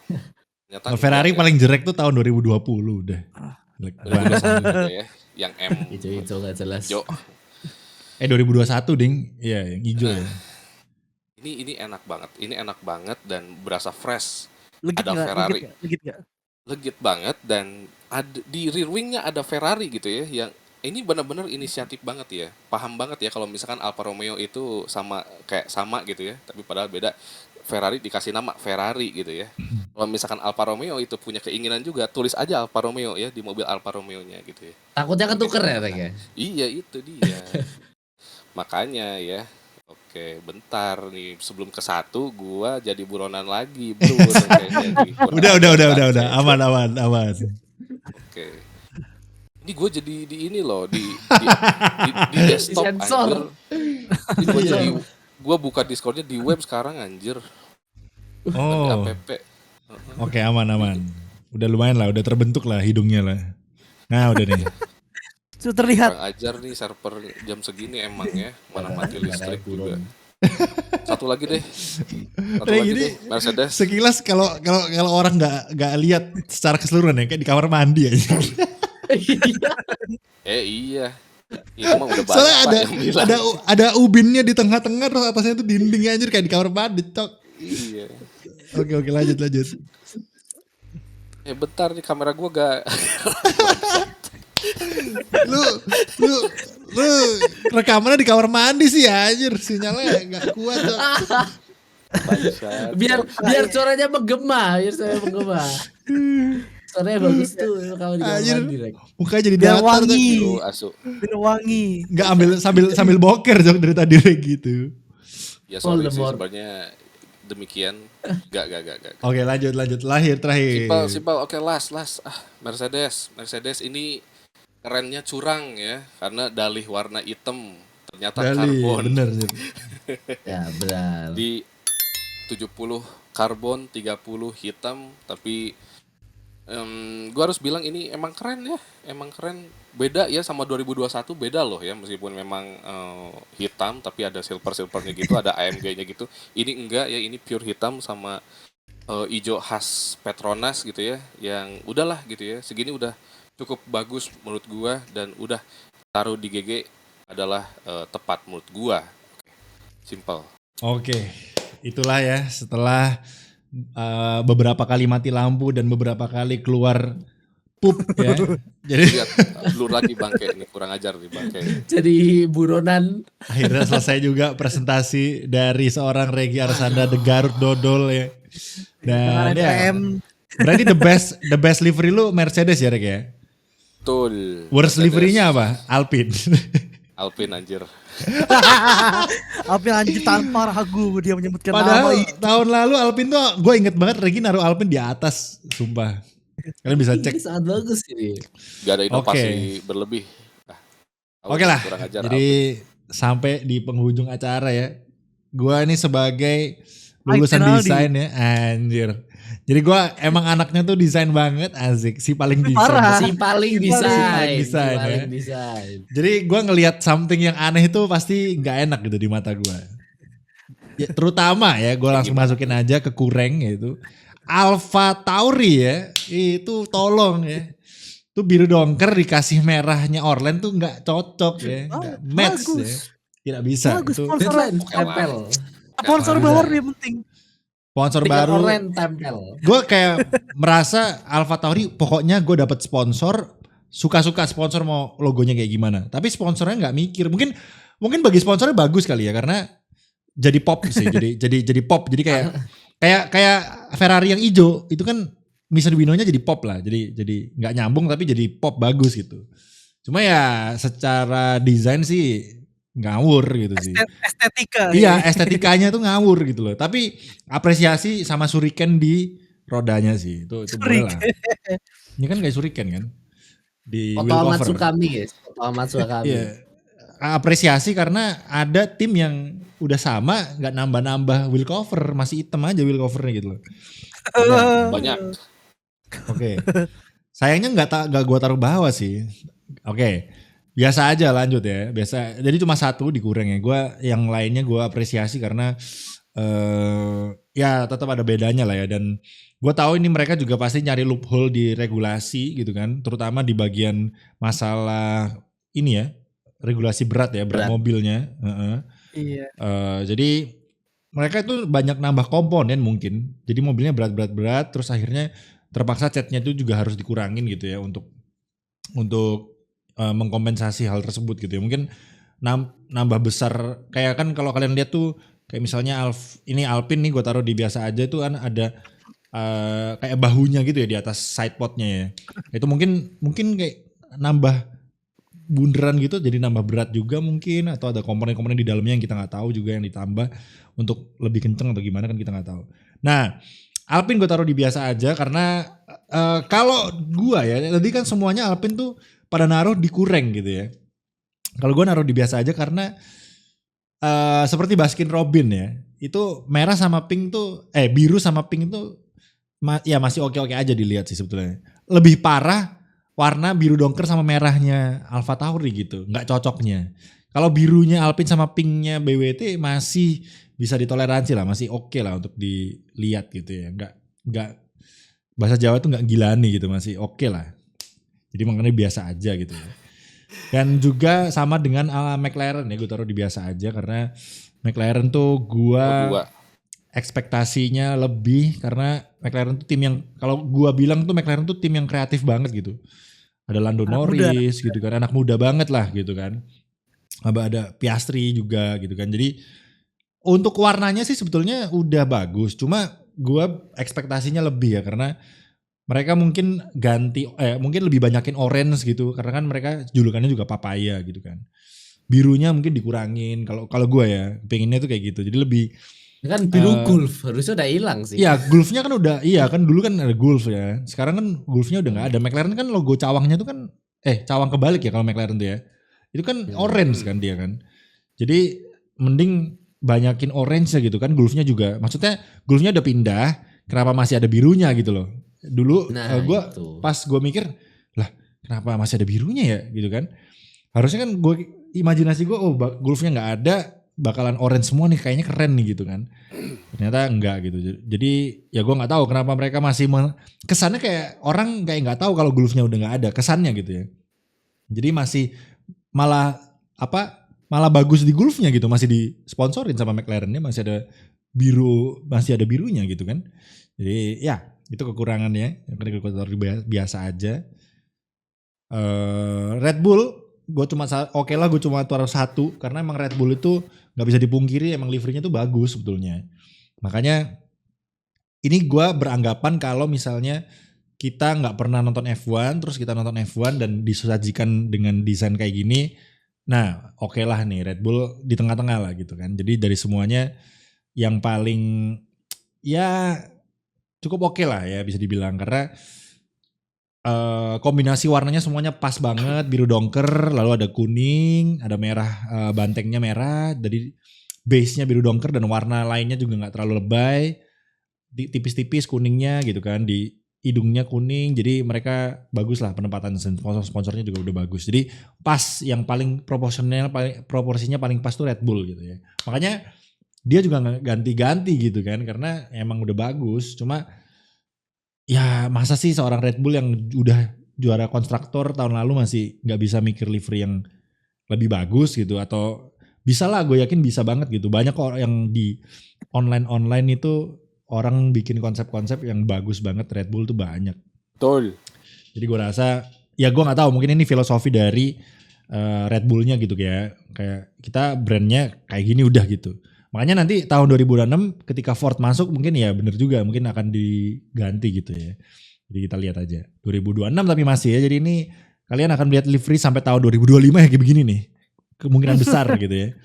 Ternyata Kalau Ferrari enggak, paling jelek tuh tahun 2020 udah. Jelek ya. 2021 banget. juga ya, yang M Hijau nggak jelas. hijau. 2021 ding. Iya, yang hijau ya. Ini enak banget. Ini enak banget dan berasa fresh. Legit Ada nggak? Ferrari. Legit nggak? Legit banget, dan di rear wingnya ada Ferrari gitu ya, yang ini benar-benar inisiatif banget ya, paham banget ya kalau misalkan Alfa Romeo itu sama gitu ya, tapi padahal beda. Ferrari dikasih nama Ferrari gitu ya. Kalau misalkan Alfa Romeo itu punya keinginan juga, tulis aja Alfa Romeo ya di mobil Alfa Romeo-nya gitu ya. Takutnya ketuker ya Rek ya. Iya itu dia. Makanya ya. Oke, bentar nih sebelum ke 1 gua jadi buronan lagi, bro. Udah. Aman. Oke. Ini gue jadi di ini loh, di desktop Sensor. anjir. Gue buka Discordnya di web sekarang anjir. Di Oh. app. Oke, aman. Udah lumayan lah, udah terbentuk lah hidungnya lah. Nah, udah nih. Sudah terlihat. Kurang ajar nih server jam segini emang ya, mana mati listrik juga. Burung. Satu lagi deh. Kayak gini, Mercedes. Sekilas kalau orang nggak lihat secara keseluruhan ya, kayak di kamar mandi aja. Iya. Itu mah udah banyak Soalnya Pak, yang bilang. ada ubinnya di tengah-tengah, terus atasnya itu dinding anjir kayak di kamar mandi, cok. Iya. Oke, lanjut. Bentar nih kamera gue gak. lu rekamannya di kamar mandi sih anjir, sinyalnya nggak kuat, cok. biar suaranya menggema, suaranya bagus tuh kalau di kamar Anjir. mandi Rek. Mukanya jadi Biar datar, wangi. Cok. Asu. Biar wangi. Nggak sambil boker, Cok, dari tadi kayak gitu. Ya sorry sih Voldemort. sebenarnya demikian. Gak. Oke, lanjut terakhir. Simpel. Oke, last. Mercedes ini kerennya curang ya, karena dalih warna hitam ternyata karbon. Bener. Ya benar. Di 70 karbon, 30 hitam, tapi Gua harus bilang ini emang keren ya, emang keren. Beda ya sama 2021, beda loh ya, meskipun memang hitam tapi ada silvernya gitu, ada AMG-nya gitu. Ini enggak ya, ini pure hitam sama ijo khas Petronas gitu ya, yang udahlah gitu ya, segini udah cukup bagus menurut gua, dan udah taruh di GG adalah tepat menurut gua. Simple. Oke, itulah ya setelah beberapa kali mati lampu dan beberapa kali keluar pup ya. Jadi Lihat blur lagi bangke ini, kurang ajar nih bangke. Jadi buronan. akhirnya selesai juga presentasi dari seorang Regi Arsanda The Garut Dodol ya. Dan Dengan ya, NPM. berarti the best livery lu Mercedes ya Reg ya? Betul. Worst Mercedes. livery-nya apa? Alpine. Alpine anjir. Apa yang anjir tanpa ragu dia menyebutkan nama Padahal itu. tahun lalu Alpine tuh gue inget banget Regi naruh Alpine di atas, sumpah. Kalian bisa Ini cek. sangat bagus ini. Gak ada inovasi Oke. berlebih. Oke lah. Kurang ajar. Jadi sampai di penghujung acara ya. Gua ini sebagai lulusan Finaldi. desain ya, anjir. Jadi gua emang anaknya tuh desain banget, asik. Si paling desain. Parah. Si paling Si desain. desain, Si paling ya. desain. Jadi gua ngelihat something yang aneh itu pasti nggak enak gitu di mata gua. Ya, terutama ya, gua langsung masukin aja ke kureng yaitu Alpha Tauri ya. Itu tolong ya. Tuh biru dongker dikasih merahnya Orlen tuh nggak cocok ya, nggak match bagus. ya. Tidak bisa. Bagus, Itu sponsor. Deadline Oke lah. tempel. Sponsor baru yang penting. sponsor Tiga baru. oren tempel. Gue kayak merasa Alpha Tauri pokoknya gue dapat sponsor, suka-suka sponsor mau logonya kayak gimana. Tapi sponsornya nggak mikir. Mungkin bagi sponsornya bagus kali ya karena jadi pop sih. jadi pop. Jadi kayak Ferrari yang hijau itu kan Mitsubishi-nya jadi pop lah. Jadi nggak nyambung tapi jadi pop bagus gitu. Cuma ya secara desain sih ngawur gitu sih. Estetika. Iya, estetikanya tuh ngawur gitu loh. Tapi apresiasi sama Shuriken di rodanya sih. Itu boleh lah. Ini kan kayak Shuriken kan. Di Foto wheel Ahmad cover. Sukami guys. Foto Ahmad Sukami. Iya. Apresiasi karena ada tim yang udah sama nggak nambah-nambah wheel cover, masih hitam aja wheel covernya gitu loh. Banyak. Oke. Sayangnya nggak gua taruh bawah sih. Oke. Biasa aja lanjut ya. Biasa. Jadi cuma satu dikurang ya. Gua yang lainnya gua apresiasi karena ya tetap ada bedanya lah ya. Dan gua tahu ini mereka juga pasti nyari loophole di regulasi gitu kan. Terutama di bagian masalah ini ya. Regulasi berat ya, berat Berat. mobilnya. Iya. Jadi mereka itu banyak nambah komponen mungkin. Jadi mobilnya berat. Terus akhirnya terpaksa catnya itu juga harus dikurangin gitu ya untuk mengkompensasi hal tersebut gitu ya. Mungkin nambah besar kayak kan kalau kalian lihat tuh kayak misalnya ini Alpine nih gue taruh di biasa aja itu kan ada kayak bahunya gitu ya di atas sidepodnya ya. Itu mungkin kayak nambah bunderan gitu jadi nambah berat juga mungkin atau ada komponen-komponen di dalamnya yang kita nggak tahu juga yang ditambah untuk lebih kenceng atau gimana kan kita nggak tahu. Nah Alpine gue taruh di biasa aja karena kalau gue ya tadi kan semuanya Alpine tuh pada naruh di kureng gitu ya. Kalau gue naruh di biasa aja karena seperti Baskin Robin ya. Itu merah sama pink tuh biru sama pink itu ya masih oke-oke aja dilihat sih sebetulnya. Lebih parah warna biru dongker sama merahnya Alpha Tauri gitu. Nggak cocoknya. Kalau birunya Alpine sama pinknya BWT masih bisa ditoleransi lah. Masih oke lah untuk dilihat gitu ya. Nggak bahasa Jawa tuh nggak gilani gitu. Masih oke lah. Jadi makanya biasa aja gitu ya. Dan juga sama dengan McLaren ya, gue taruh di biasa aja karena McLaren tuh Gua ekspektasinya lebih karena McLaren tuh tim yang kalau gue bilang tuh McLaren tuh tim yang kreatif banget gitu. Ada Lando Anak Norris gitu kan, anak muda banget lah gitu kan. Ada Piastri juga gitu kan. Jadi untuk warnanya sih sebetulnya udah bagus, cuma gue ekspektasinya lebih ya karena mereka mungkin mungkin lebih banyakin orange gitu karena kan mereka julukannya juga papaya gitu kan. Birunya mungkin dikurangin kalau gue ya pengennya tuh kayak gitu. Jadi lebih Kan biru Golf harusnya udah hilang sih. iya Golfnya kan udah kan dulu kan ada Golf ya. Sekarang kan Golfnya udah nggak ada. McLaren kan logo cawangnya tuh kan cawang kebalik ya kalau McLaren tuh ya. Itu kan orange kan dia kan. Jadi mending banyakin orange gitu kan. Golfnya juga maksudnya Golfnya udah pindah. Kenapa masih ada birunya gitu loh. Dulu Nah, gue itu. pas gue mikir, lah kenapa masih ada birunya ya gitu kan. Harusnya kan gue imajinasi gue, oh Gulfnya nggak ada, bakalan orange semua nih, kayaknya keren nih gitu kan. Ternyata enggak gitu. Jadi ya gue nggak tahu kenapa mereka masih kesannya kayak orang kayak nggak tahu kalau Gulfnya udah nggak ada, kesannya gitu ya. Jadi masih malah malah bagus di Gulfnya gitu, masih disponsorin sama McLarennya, masih ada birunya gitu kan. Jadi ya itu kekurangannya, biasa aja. Red Bull gue cuma gue cuma taruh 1 karena emang Red Bull itu nggak bisa dipungkiri emang liverynya tuh bagus sebetulnya. Makanya ini gue beranggapan kalau misalnya kita nggak pernah nonton F1 terus kita nonton F1 dan disajikan dengan desain kayak gini, nah oke lah nih Red Bull di tengah-tengah lah gitu kan. Jadi dari semuanya yang paling ya cukup oke lah ya bisa dibilang, karena kombinasi warnanya semuanya pas banget, biru dongker, lalu ada kuning, ada merah, bantengnya merah, jadi base-nya biru dongker dan warna lainnya juga nggak terlalu lebay, tipis-tipis kuningnya gitu kan, di hidungnya kuning, jadi mereka bagus lah penempatan sponsornya juga udah bagus, jadi pas, yang paling proporsional, proporsinya paling pas tuh Red Bull gitu ya, makanya dia juga nggak ganti-ganti gitu kan, karena emang udah bagus, cuma ya masa sih seorang Red Bull yang udah juara konstruktor tahun lalu masih nggak bisa mikir livery yang lebih bagus gitu, atau bisa lah, gue yakin bisa banget gitu. Banyak kok yang di online itu orang bikin konsep-konsep yang bagus banget, Red Bull tuh banyak. Betul. Jadi gue rasa ya gue nggak tahu, mungkin ini filosofi dari Red Bullnya gitu kayak kita brandnya kayak gini udah gitu. Makanya nanti tahun 2006 ketika Ford masuk mungkin ya bener juga, mungkin akan diganti gitu ya. Jadi kita lihat aja. 2026 tapi masih ya, jadi ini kalian akan melihat livery sampai tahun 2025 ya kayak begini nih. Kemungkinan besar gitu ya.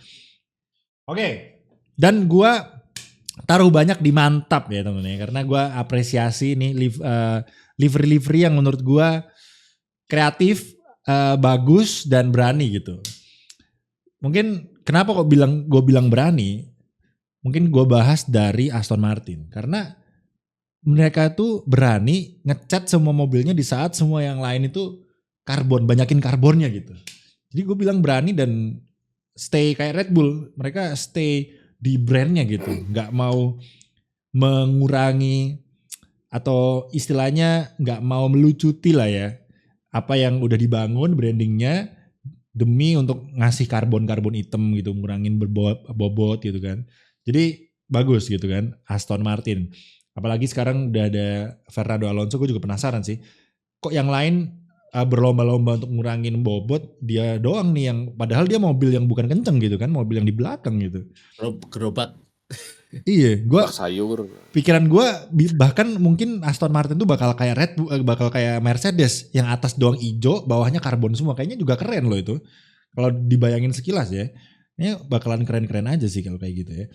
Oke. Dan gua taruh banyak di mantap ya teman-teman ya. Karena gua apresiasi nih livery-livery yang menurut gua kreatif, bagus dan berani gitu. Mungkin kenapa kok gue bilang berani? Mungkin gue bahas dari Aston Martin, karena mereka tuh berani ngecat semua mobilnya di saat semua yang lain itu banyakin karbonnya gitu. Jadi gue bilang berani dan stay kayak Red Bull, mereka stay di brandnya gitu, nggak mau mengurangi atau istilahnya nggak mau melucuti lah ya apa yang udah dibangun brandingnya demi untuk ngasih karbon hitam gitu, ngurangin bobot gitu kan. Jadi bagus gitu kan Aston Martin. Apalagi sekarang udah ada Fernando Alonso, gue juga penasaran sih. Kok yang lain berlomba-lomba untuk ngurangin bobot, dia doang nih yang padahal dia mobil yang bukan kenceng gitu kan, mobil yang di belakang gitu. Gerobak. Iya, gua Sayur. pikiran gue bahkan mungkin Aston Martin tuh bakal kayak bakal kayak Mercedes yang atas doang hijau, bawahnya karbon semua. Kayaknya juga keren loh itu. Kalau dibayangin sekilas ya. Ini bakalan keren-keren aja sih kalau kayak gitu ya.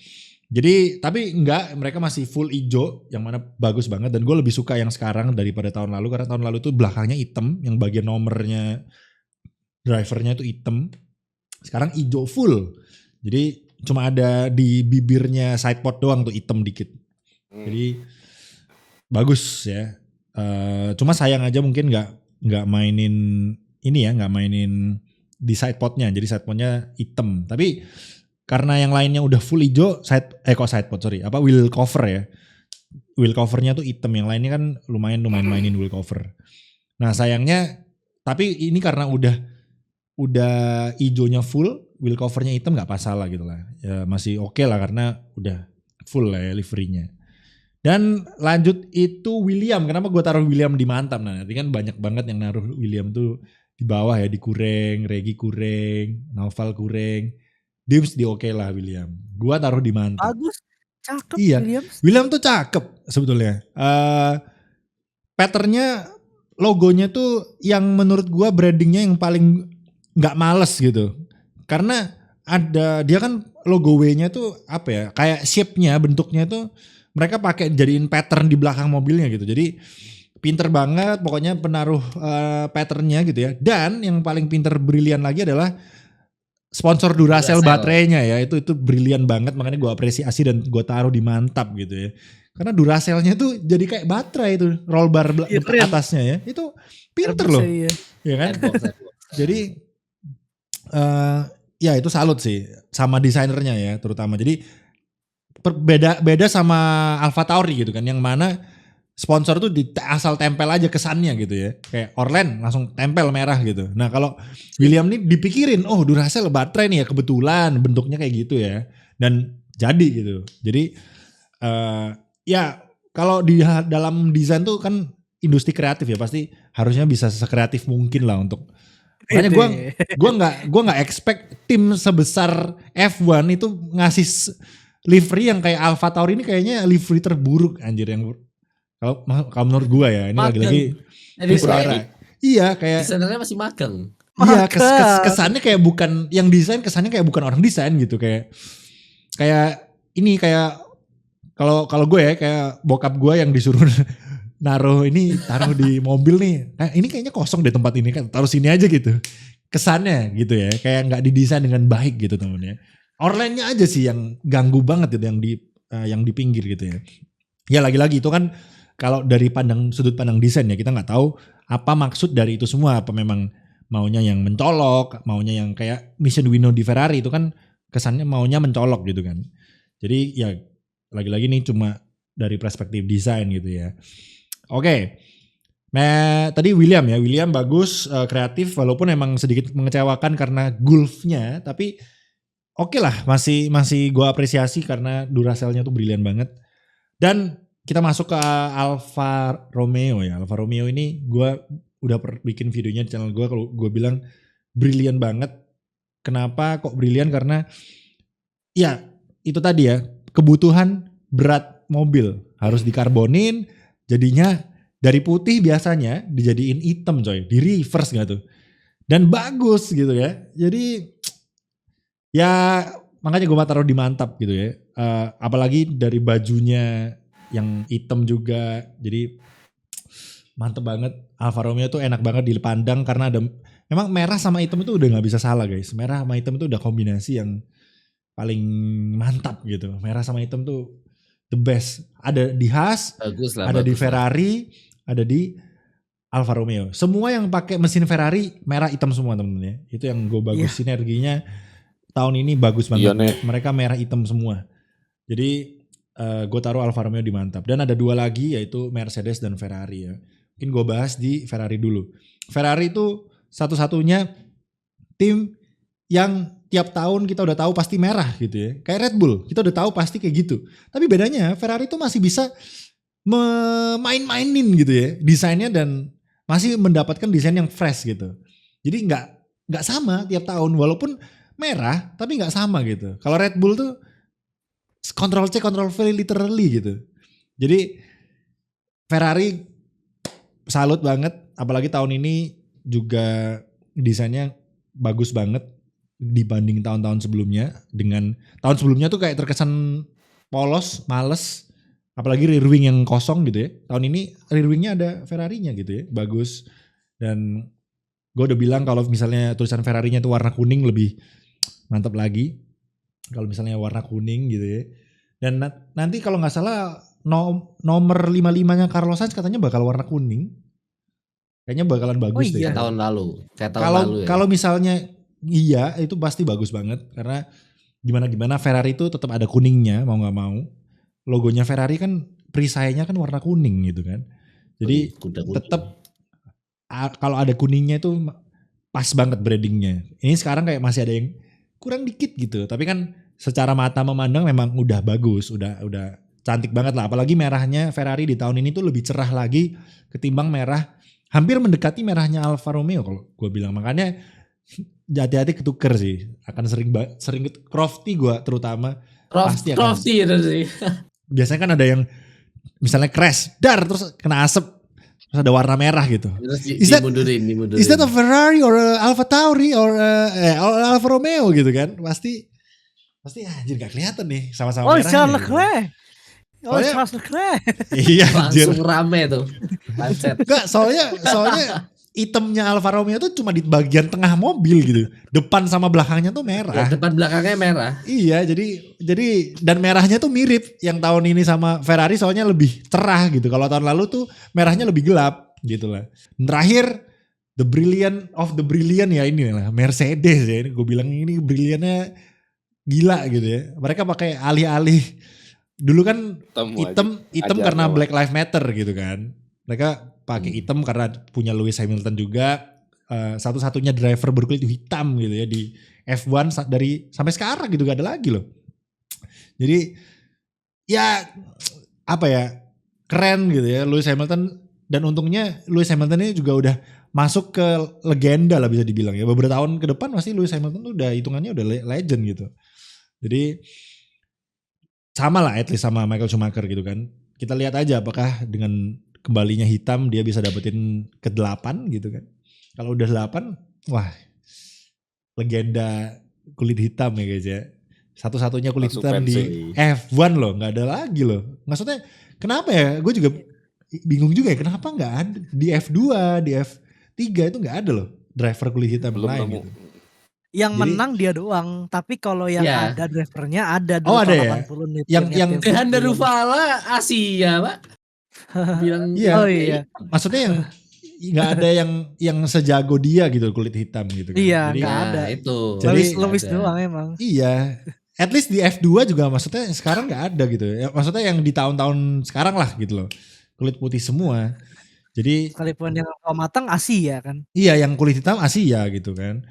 Jadi tapi enggak, mereka masih full hijau yang mana bagus banget, dan gue lebih suka yang sekarang daripada tahun lalu, karena tahun lalu tuh belakangnya hitam, yang bagian nomornya drivernya itu hitam. Sekarang hijau full. Jadi cuma ada di bibirnya sidepod doang tuh hitam dikit. Jadi bagus ya. Cuma sayang aja mungkin nggak mainin ini ya, nggak mainin di sidepodnya. Jadi sidepodnya hitam. Tapi karena yang lainnya udah full hijau, wheel cover ya. Wheel covernya tuh hitam, yang lainnya kan lumayan mainin wheel cover. Nah sayangnya, tapi ini karena udah hijaunya full, wheel covernya hitam nggak masalah gitu lah. Ya masih oke lah karena udah full lah ya liverynya. Dan lanjut itu William. Kenapa gue taruh William di mantap? Nah nanti kan banyak banget yang naruh William tuh di bawah ya, di kureng, Regi kureng, Naufal kureng, Dims di oke lah William. Gue taruh di mantap. Bagus, cakep Iya. Williams. William tuh cakep sebetulnya. Patternnya, logonya tuh yang menurut gue brandingnya yang paling nggak males gitu. Karena dia kan logo W-nya tuh apa ya? Kayak shape-nya, bentuknya tuh mereka pakai jadiin pattern di belakang mobilnya gitu. Jadi pinter banget pokoknya penaruh patternnya gitu ya. Dan yang paling pinter brilian lagi adalah sponsor Duracell Duracell. baterainya ya, itu brilian banget, makanya gue apresiasi dan gue taruh di mantap gitu ya. Karena Duracellnya tuh jadi kayak baterai itu, roll bar Iya, keren. atasnya ya, itu pinter loh, Iya. ya kan? Sandbox. Jadi ya itu salut sih sama desainernya ya terutama. Jadi beda sama Alpha Tauri gitu kan, yang mana sponsor tuh asal tempel aja kesannya gitu ya. Kayak Orlen langsung tempel merah gitu. Nah kalau William nih dipikirin, oh Duracell baterai nih ya, kebetulan bentuknya kayak gitu ya. Dan jadi gitu. Jadi ya kalau di dalam desain tuh kan industri kreatif ya, pasti harusnya bisa sekreatif mungkin lah untuk. Makanya gue nggak expect tim sebesar F1 itu ngasih livery yang kayak Alpha Tauri ini, kayaknya livery terburuk anjir yang kalau menurut gue ya, ini lagi-lagi Jadi selera. Iya kayak desainernya masih magang. iya kesannya kayak bukan yang desain, kesannya kayak bukan orang desain gitu, kayak ini kayak kalau gue ya kayak bokap gue yang disuruh taruh di mobil nih. Nah, ini kayaknya kosong deh tempat ini kan, taruh sini aja gitu. Kesannya gitu ya, kayak nggak didesain dengan baik gitu temennya. Orlennya aja sih yang ganggu banget gitu, yang di pinggir gitu ya. Ya lagi-lagi itu kan kalau dari sudut pandang desain ya, kita nggak tahu apa maksud dari itu semua. Apa memang maunya yang mencolok, maunya yang kayak Mission Winnow di Ferrari itu kan kesannya maunya mencolok gitu kan. Jadi ya lagi-lagi nih cuma dari perspektif desain gitu ya. Oke. Tadi William bagus, kreatif, walaupun emang sedikit mengecewakan karena gulfnya, tapi oke lah, masih gue apresiasi karena Duracellnya tuh brilian banget. Dan kita masuk ke Alfa Romeo ya. Alfa Romeo ini gue udah bikin videonya di channel gue, kalau gue bilang brilian banget. Kenapa kok brilian? Karena ya itu tadi ya, kebutuhan berat mobil harus dikarbonin, jadinya dari putih biasanya dijadiin hitam coy, di reverse gak tuh. Dan bagus gitu ya. Jadi ya makanya gue taruh di mantap gitu ya. Apalagi dari bajunya yang hitam juga, jadi mantep banget. Alfa Romeo tuh enak banget dipandang karena memang merah sama hitam itu udah gak bisa salah guys. Merah sama hitam itu udah kombinasi yang paling mantap gitu. Merah sama hitam tuh the best. Ada di Haas, ada di Ferrari, ada di Alfa Romeo. Semua yang pakai mesin Ferrari merah hitam semua temen-temen ya. Itu yang gue bagus, sinerginya tahun ini bagus banget. Iya, mereka merah hitam semua. Jadi gue taruh Alfa Romeo di mantap. Dan ada dua lagi yaitu Mercedes dan Ferrari ya. Mungkin gue bahas di Ferrari dulu. Ferrari itu satu-satunya tim yang tiap tahun kita udah tahu pasti merah gitu ya. Kayak Red Bull, kita udah tahu pasti kayak gitu. Tapi bedanya Ferrari itu masih bisa main-mainin gitu ya desainnya, dan masih mendapatkan desain yang fresh gitu. Jadi nggak sama tiap tahun, walaupun merah tapi nggak sama gitu. Kalau Red Bull tuh Ctrl C Ctrl V literally gitu. Jadi Ferrari salut banget, apalagi tahun ini juga desainnya bagus banget dibanding tahun-tahun sebelumnya. Dengan tahun sebelumnya tuh kayak terkesan polos, males, apalagi rear wing yang kosong gitu ya. Tahun ini rear wingnya ada Ferrarinya gitu ya, bagus. Dan gue udah bilang kalau misalnya tulisan Ferrarinya itu warna kuning lebih mantap lagi. Kalau misalnya warna kuning gitu ya. Dan nanti kalau nggak salah nomor 55-nya Carlos Sainz katanya bakal warna kuning. Kayaknya bakalan bagus deh. Kayak tahun lalu. Kalau misalnya iya, itu pasti bagus banget. Karena gimana Ferrari itu tetap ada kuningnya, mau nggak mau. Logonya Ferrari kan perisainya kan warna kuning gitu kan. Jadi tetap kalau ada kuningnya itu pas banget brandingnya. Ini sekarang kayak masih ada yang kurang dikit gitu. Tapi kan secara mata memandang memang udah bagus, udah cantik banget lah. Apalagi merahnya Ferrari di tahun ini tuh lebih cerah lagi ketimbang merah, hampir mendekati merahnya Alfa Romeo kalau gue bilang. Makanya hati-hati ketuker sih. Akan sering Crofty gue terutama. Pasti akan. Crofty itu sih. Biasanya kan ada yang misalnya crash, terus kena asap, terus ada warna merah gitu. Dimundurin. Is that a Ferrari or a Alfa Tauri or Alfa Romeo gitu kan? Pasti anjir gak kelihatan nih sama-sama merahnya. Charles Leclerc. Charles Leclerc. Iya anjir. Langsung rame tuh. Lancet. Enggak, soalnya itemnya Alfa Romeo tuh cuma di bagian tengah mobil gitu. Depan sama belakangnya tuh Ya, merah. depan belakangnya merah. Iya, jadi dan merahnya tuh mirip yang tahun ini sama Ferrari soalnya lebih cerah gitu. Kalau tahun lalu tuh merahnya lebih gelap gitu lah. Dan terakhir the brilliant of the brilliant ya ini lah Mercedes ya. Ini gue bilang ini brilliantnya gila gitu ya. Mereka pakai alih-alih dulu kan hitam Ajar karena doang. Black Lives Matter gitu kan. Mereka pakai hitam karena punya Lewis Hamilton juga. Satu-satunya driver berkulit hitam gitu ya di F1 dari sampai sekarang gitu gak ada lagi loh. Jadi ya apa ya keren gitu ya Lewis Hamilton, dan untungnya Lewis Hamilton ini juga udah masuk ke legenda lah bisa dibilang ya. Beberapa tahun ke depan pasti Lewis Hamilton tuh udah hitungannya udah legend gitu. Jadi sama lah at least sama Michael Schumacher gitu kan. Kita lihat aja apakah dengan kembalinya hitam dia bisa dapetin ke-8 gitu kan. Kalau udah 8, wah legenda kulit hitam ya guys ya. Satu-satunya kulit Langsung hitam di pensiun. F1 loh, gak ada lagi loh. Maksudnya kenapa ya, gue juga bingung juga ya kenapa gak ada di F2, di F3 itu gak ada loh driver kulit hitam Belum lain nemu. gitu. Yang Jadi- menang dia doang, tapi kalau yang Ya. ada drivernya ada Oh, dulu ada tahun ya? 80 nih. Yang- Dehan Daruvala Asia, Pak. Bilang Iya. Oh iya. Maksudnya yang nggak ada yang sejago dia gitu kulit hitam gitu kan. Iya, Jadi nggak Nah, ada. itu. Jadi- Lewis Ada. doang emang. iya. At least di F2 juga maksudnya sekarang nggak ada gitu ya. Maksudnya yang di tahun-tahun sekarang lah gitu loh. Kulit putih semua. Jadi Sekalipun yang kalau matang Asia kan. iya yang kulit hitam Asia gitu kan.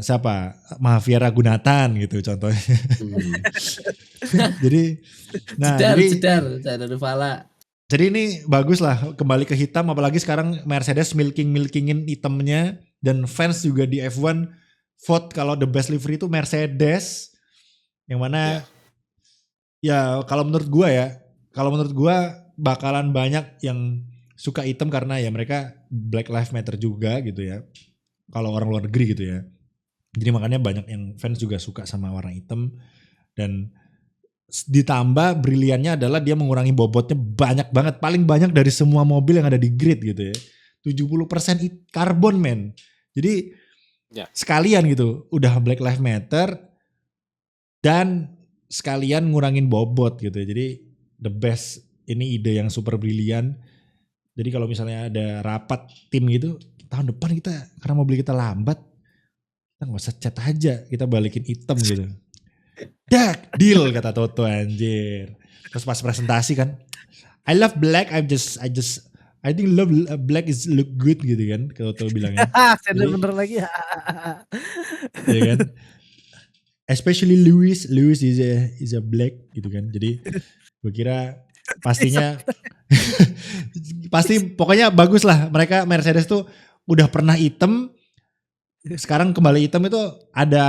Siapa? Mahavira Gunatan gitu contohnya. Hmm. Jadi nah Jedar Daruvala. jadi ini bagus lah kembali ke hitam, apalagi sekarang Mercedes milkingin itemnya, dan fans juga di F1 vote kalau the best livery itu Mercedes, yang mana ya kalau menurut gua bakalan banyak yang suka hitam karena ya mereka Black Lives Matter juga gitu ya, kalau orang luar negeri gitu ya. Jadi makanya banyak yang fans juga suka sama warna hitam, dan ditambah briliannya adalah dia mengurangi bobotnya banyak banget, paling banyak dari semua mobil yang ada di grid gitu ya. 70% karbon men. Jadi Ya. sekalian gitu, udah Black Lives Matter dan sekalian ngurangin bobot gitu ya. Jadi the best, ini ide yang super brilian. Jadi kalau misalnya ada rapat tim gitu, tahun depan kita karena mobil kita lambat, kita nggak usah cat aja, kita balikin hitam gitu. Dak, deal kata Toto anjir. Terus pas presentasi kan, I love black, I think love black is look good gitu kan, Toto bilangnya. Saya Jadi- bener lagi. Ya kan? Especially Lewis is a black gitu kan. Jadi gue kira pastinya pasti pokoknya bagus lah, mereka Mercedes tuh udah pernah hitam, sekarang kembali hitam itu ada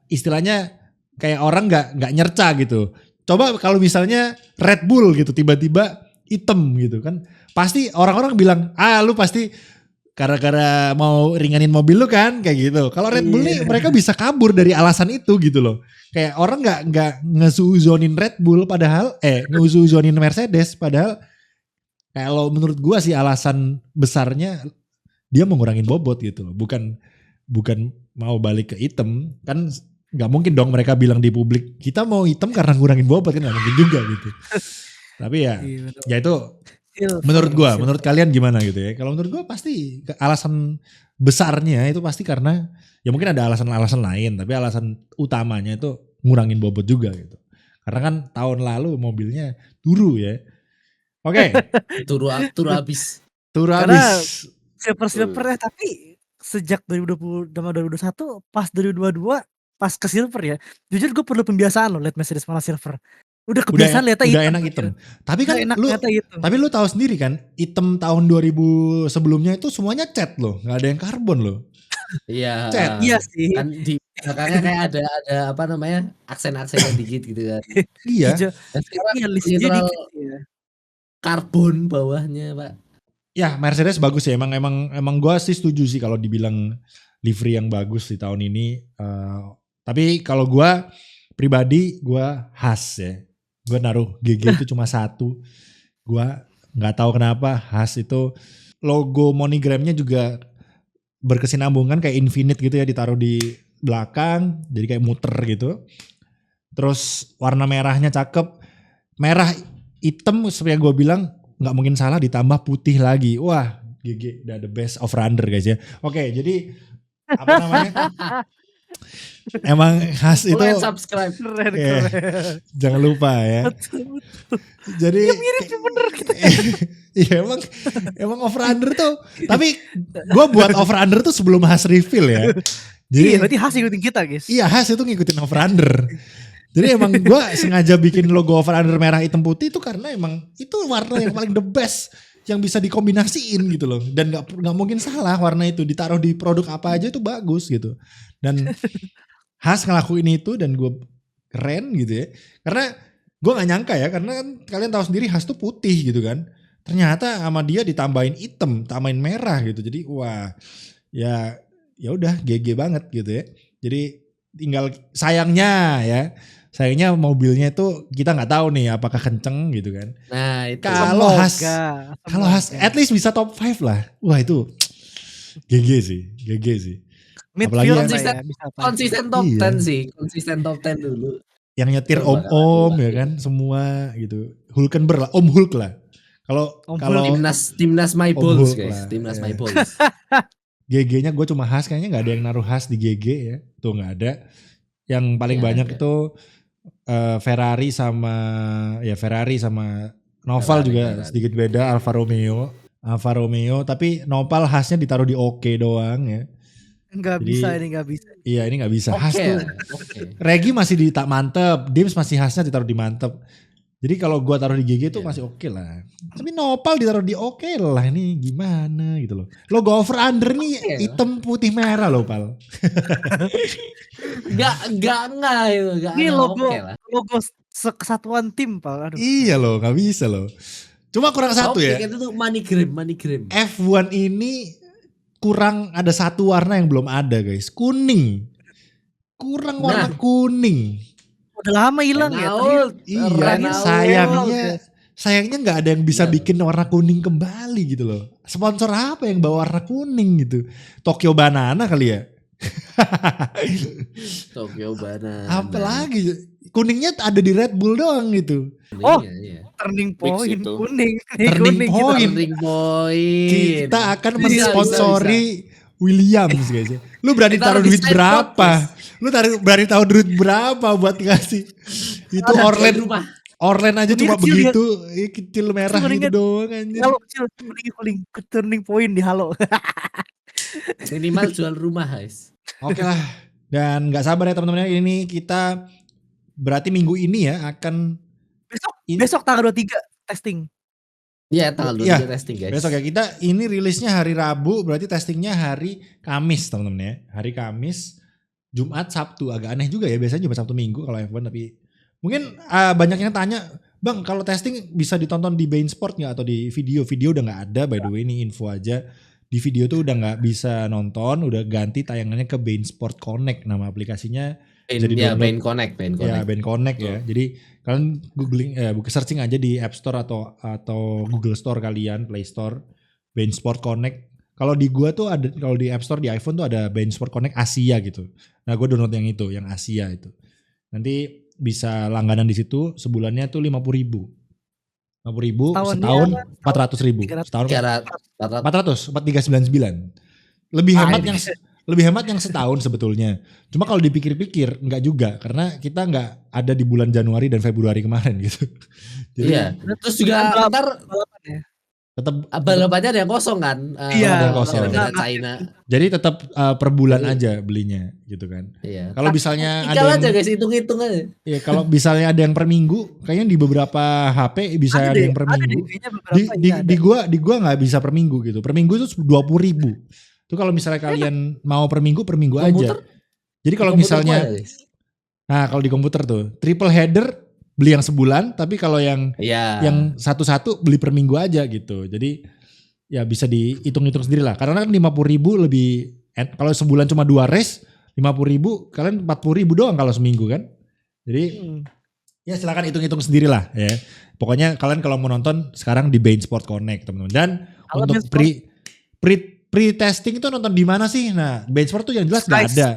istilahnya kayak orang nggak nyerca gitu. Coba kalau misalnya Red Bull gitu tiba-tiba hitam gitu kan, pasti orang-orang bilang lu pasti gara-gara mau ringanin mobil lu kan kayak gitu. Kalau Red Bull nih mereka bisa kabur dari alasan itu gitu loh. Kayak orang nggak ngesuzonin Red Bull padahal ngesuzonin Mercedes padahal kalau menurut gua sih alasan besarnya dia mau ngurangin bobot gitu loh. Bukan mau balik ke hitam kan. Gak mungkin dong mereka bilang di publik kita mau hitam karena ngurangin bobot, kan gak mungkin juga gitu. Tapi ya ya itu menurut gua, menurut kalian gimana gitu ya. Kalau menurut gua pasti alasan besarnya itu pasti karena ya mungkin ada alasan-alasan lain, tapi alasan utamanya itu ngurangin bobot juga gitu. Karena kan tahun lalu mobilnya turu ya. Oke. Turu habis. Turu Karena habis. silver tapi sejak 2020 sama 2021 pas 2022 pas ke silver ya, jujur gue perlu pembiasaan loh liat Mercedes malah silver. Udah kebiasaan liatnya udah hitam. enak hitam. Tapi kan Udah enak lu liatnya hitam. tapi lu tahu sendiri kan, hitam tahun 2000 sebelumnya itu semuanya cat loh, nggak ada yang karbon loh. Iya. Cat. Iya sih. Kan di belakangnya kayak ada apa namanya? Aksen-aksennya dikit gitu kan. Iya. Hijau. Dan sekarang Iya listnya literal dikit ya. karbon bawahnya, Pak. Ya Mercedes bagus ya, emang gue sih setuju sih kalau dibilang livery yang bagus di tahun ini. Tapi kalau gue pribadi gue Haas ya, gue naruh GG itu cuma 1. Gue nggak tahu kenapa Haas itu logo monogramnya juga berkesinambungan kayak infinite gitu ya, ditaruh di belakang jadi kayak muter gitu. Terus warna merahnya cakep, merah hitam seperti yang gue bilang nggak mungkin salah, ditambah putih lagi. Wah GG, udah the best of runner guys ya. Oke, jadi apa namanya, emang khas itu Follow and subscribe. Keren, ya, keren. jangan lupa ya. Betul. Jadi Mirip sih bener gitu. iya emang over-under tuh. Tapi gue buat over-under tuh sebelum Has reveal ya. Jadi Iya, berarti khas ikutin kita guys. iya, Has itu ngikutin over-under. Jadi emang gue sengaja bikin logo over-under merah hitam putih itu karena emang itu warna yang paling the best yang bisa dikombinasiin gitu loh. Dan gak mungkin salah warna itu, ditaruh di produk apa aja itu bagus gitu. Dan Has ngelakuin itu dan gue keren gitu ya. Karena gue gak nyangka ya, karena kan kalian tahu sendiri Has tuh putih gitu kan. Ternyata sama dia ditambahin hitam, tambahin merah gitu. Jadi wah, ya udah GG banget gitu ya. Jadi tinggal sayangnya mobilnya itu kita nggak tahu nih apakah kenceng gitu kan. Nah, itu. Kalau Has, Semoga. at least bisa top 5 lah. Wah itu GG sih. Apalagi Midfield yang- lah ya, bisa apa. Konsisten top Iya. 10 sih. Konsisten top 10 dulu. Yang nyetir Coba om-om kalau ya kan, semua gitu. Hulkenberg lah, Om Hulk lah. Kalau Om Timnas My Om Balls Hulk guys. lah, Timnas ya. My Balls. GG-nya gue cuma Has, kayaknya nggak ada yang naruh Has di GG ya. Tuh nggak ada. Yang paling Nggak banyak ada. itu Ferrari sama Noval Ferrari, juga Ferrari. sedikit beda. Alfa Romeo, tapi Noval Hasnya ditaruh di oke doang ya. Nggak Jadi- bisa ini nggak bisa. Iya ini nggak bisa. Has Oke. tuh Oke. Regi masih di tak mantep, Dims masih Hasnya ditaruh di mantep. Jadi kalau gua taruh di GG tuh Iya. masih oke lah. Tapi Nopal ditaruh di oke lah, ini gimana gitu loh. Logo over under nih Oke lah. hitam putih merah loh Pal. Enggak itu. Enggak Ini logo oke lah. logo kesatuan tim, Pak. Aduh. Iya loh, nggak bisa loh. Cuma kurang satu Oke, ya. itu tuh MoneyGram. F1 ini kurang ada satu warna yang belum ada guys, kuning. Kurang warna kuning. Udah lama hilang ya. Renault. Iya, Renault. sayangnya nggak ada yang bisa bikin warna kuning kembali gitu loh. Sponsor apa yang bawa warna kuning gitu? Tokyo Banana kali ya? Tokyo Banana. Apalagi kuningnya ada di Red Bull doang gitu. Oh. Iya. Turning Mix point itu. kuning. Turning Kuning point. gitu. Turning point. Kita akan Bisa, mensponsori Williams guys ya. Lu berani Taruh taruh di duit side berapa? podcast. Lu berani taruh duit berapa buat ngasih? Itu Ada Orlen rumah. Orlen aja Kuning cuma kecil begitu, kecil merah Kuningnya- gitu doang anjir. Halo kecil kuning turning point di halo. Minimal jual rumah guys. Oke lah. Dan nggak sabar ya teman-teman, ini kita berarti minggu ini ya akan Besok tanggal 23 testing. Iya tanggal 2 Iya. testing guys. besok ya, kita ini rilisnya hari Rabu, berarti testingnya hari Kamis teman-teman ya. Hari Kamis, Jumat, Sabtu. Agak aneh juga ya, biasanya Jumat, Sabtu, Minggu kalau F1, tapi mungkin banyak yang tanya, Bang kalau testing bisa ditonton di Bein Sport nggak atau di video? Video udah nggak ada, by the way ini info aja. Di video tuh udah nggak bisa nonton, udah ganti tayangannya ke Bein Sport Connect, nama aplikasinya. Jadi download. Bain Connect. Ya Bein Connect ya. Jadi kalian googling, searching aja di App Store atau Google Store kalian, Play Store, Bein Sport Connect. Kalau di gua tuh ada, kalau di App Store di iPhone tuh ada Bein Sport Connect Asia gitu. Nah gua download yang itu, yang Asia itu. Nanti bisa langganan di situ, sebulannya tuh 50.000. 50.000 setahun 400.000. Setahun 400. 4399. Lebih hemat yang setahun sebetulnya. Cuma kalau dipikir-pikir enggak juga, karena kita enggak ada di bulan Januari dan Februari kemarin gitu. Jadi Iya. Terus juga ntar tetap balapannya ada yang kosong kan? Iya, ada yang kosong. Gara-gara China. jadi tetap per bulan aja belinya gitu kan. Iya. Kalau misalnya Tinggal ada aja yang, guys, hitung-hitung aja. ya kalau misalnya ada yang per minggu, kayaknya di beberapa HP bisa ada yang per minggu. Di gua nggak bisa per minggu gitu. Per minggu itu 20.000. Itu kalau misalnya kalian mau per minggu aja. Komputer? Jadi kalau Komputer misalnya, gua ada, guys. nah kalau di komputer tuh triple header beli yang sebulan, tapi kalau yang Iya. satu-satu beli per minggu aja gitu. Jadi ya bisa dihitung-hitung sendiri lah. Karena kan 50.000 lebih, kalau sebulan cuma 2 race, 50.000 kalian 40.000 doang kalau seminggu kan. Jadi ya silakan hitung-hitung sendiri lah ya. Pokoknya kalian kalau mau nonton sekarang di Bein Sport Connect teman-teman. Dan Kalau untuk Bein pre-testing itu nonton di mana sih? Nah, benchmark tuh yang jelas nggak ada.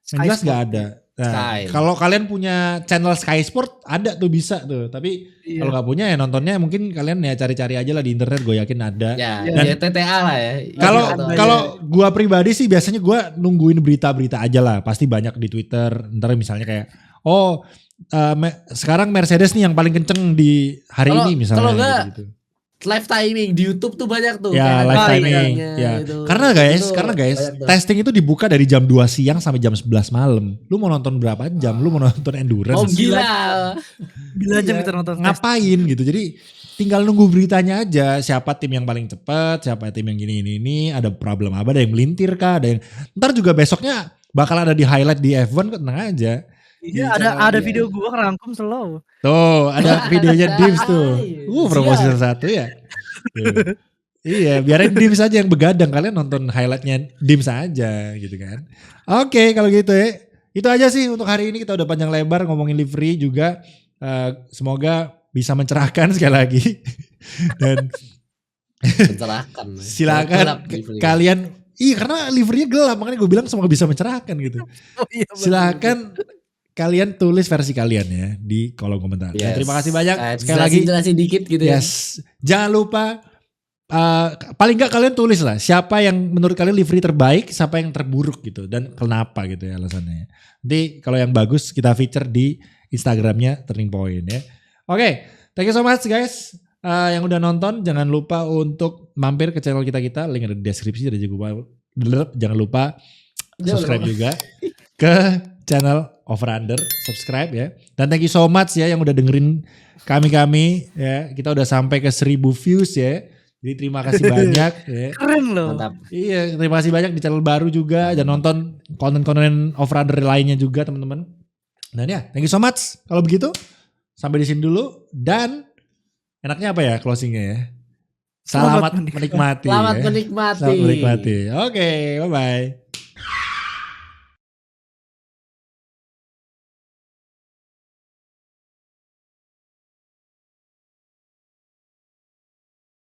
Yang jelas nggak ada. Nah, Sky. kalau kalian punya channel Sky Sport ada tuh bisa tuh. Tapi Iya. kalau nggak punya ya nontonnya mungkin kalian ya cari-cari aja lah di internet. Gue yakin ada. Ya, Dan ya TTA lah ya. Kalau Iya, atau- kalau gua pribadi sih biasanya gua nungguin berita-berita aja lah. Pasti banyak di Twitter. Ntar misalnya kayak sekarang Mercedes nih yang paling kenceng di hari Kalau- ini misalnya. kalau nggak, gitu. live timing di YouTube tuh banyak tuh. Ya kayak live ada timing. timingnya Ya. gitu. Karena Itu guys, banyak tuh. testing itu dibuka dari jam 2 siang sampai jam 11 malam. Lu mau nonton berapa jam? Lu mau nonton endurance? Oh gila. 9 jam Iya. kita nonton tes. Ngapain gitu. Jadi tinggal nunggu beritanya aja. Siapa tim yang paling cepat, siapa tim yang ini. Ada problem apa, ada yang melintir kah, ada yang ntar juga besoknya bakal ada di highlight di F1 kok, tenang aja. Iya, ada video gua ngerangkum slow. Tuh, ada videonya Dims tuh. Promosi Siap. satu ya. Tuh. Iya, biarin Dims aja yang begadang. Kalian nonton highlightnya Dims aja gitu kan. Oke, kalau gitu ya. Itu aja sih untuk hari ini, kita udah panjang lebar ngomongin livery juga. Semoga bisa mencerahkan sekali lagi. Dan Mencerahkan. silakan Gelap livery. kalian, karena liverynya gelap, makanya gue bilang semoga bisa mencerahkan gitu. Oh iya. bener. Silakan kalian tulis versi kalian ya di kolom komentar. Dan Yes. terima kasih banyak sekali lagi. Jelasin dikit gitu ya. Yes, jangan lupa paling nggak kalian tulis lah siapa yang menurut kalian livery terbaik, siapa yang terburuk gitu dan kenapa gitu ya alasannya. Nanti kalau yang bagus kita feature di Instagramnya Turning Point ya. Oke, thank you so much guys. Yang udah nonton jangan lupa untuk mampir ke channel kita, link ada di deskripsi. Jangan lupa subscribe juga ke channel Over Under, subscribe ya. Dan thank you so much ya yang udah dengerin kami ya. Kita udah sampai ke 1000 views ya. Jadi terima kasih banyak ya. Keren loh. Mantap. Iya, terima kasih banyak di channel baru juga dan nonton konten-konten Over Under lainnya juga teman-teman. Dan ya, thank you so much. Kalau begitu sampai di sini dulu dan enaknya apa ya closingnya ya? Selamat menikmati. Selamat ya. menikmati. Selamat menikmati. Oke, bye-bye.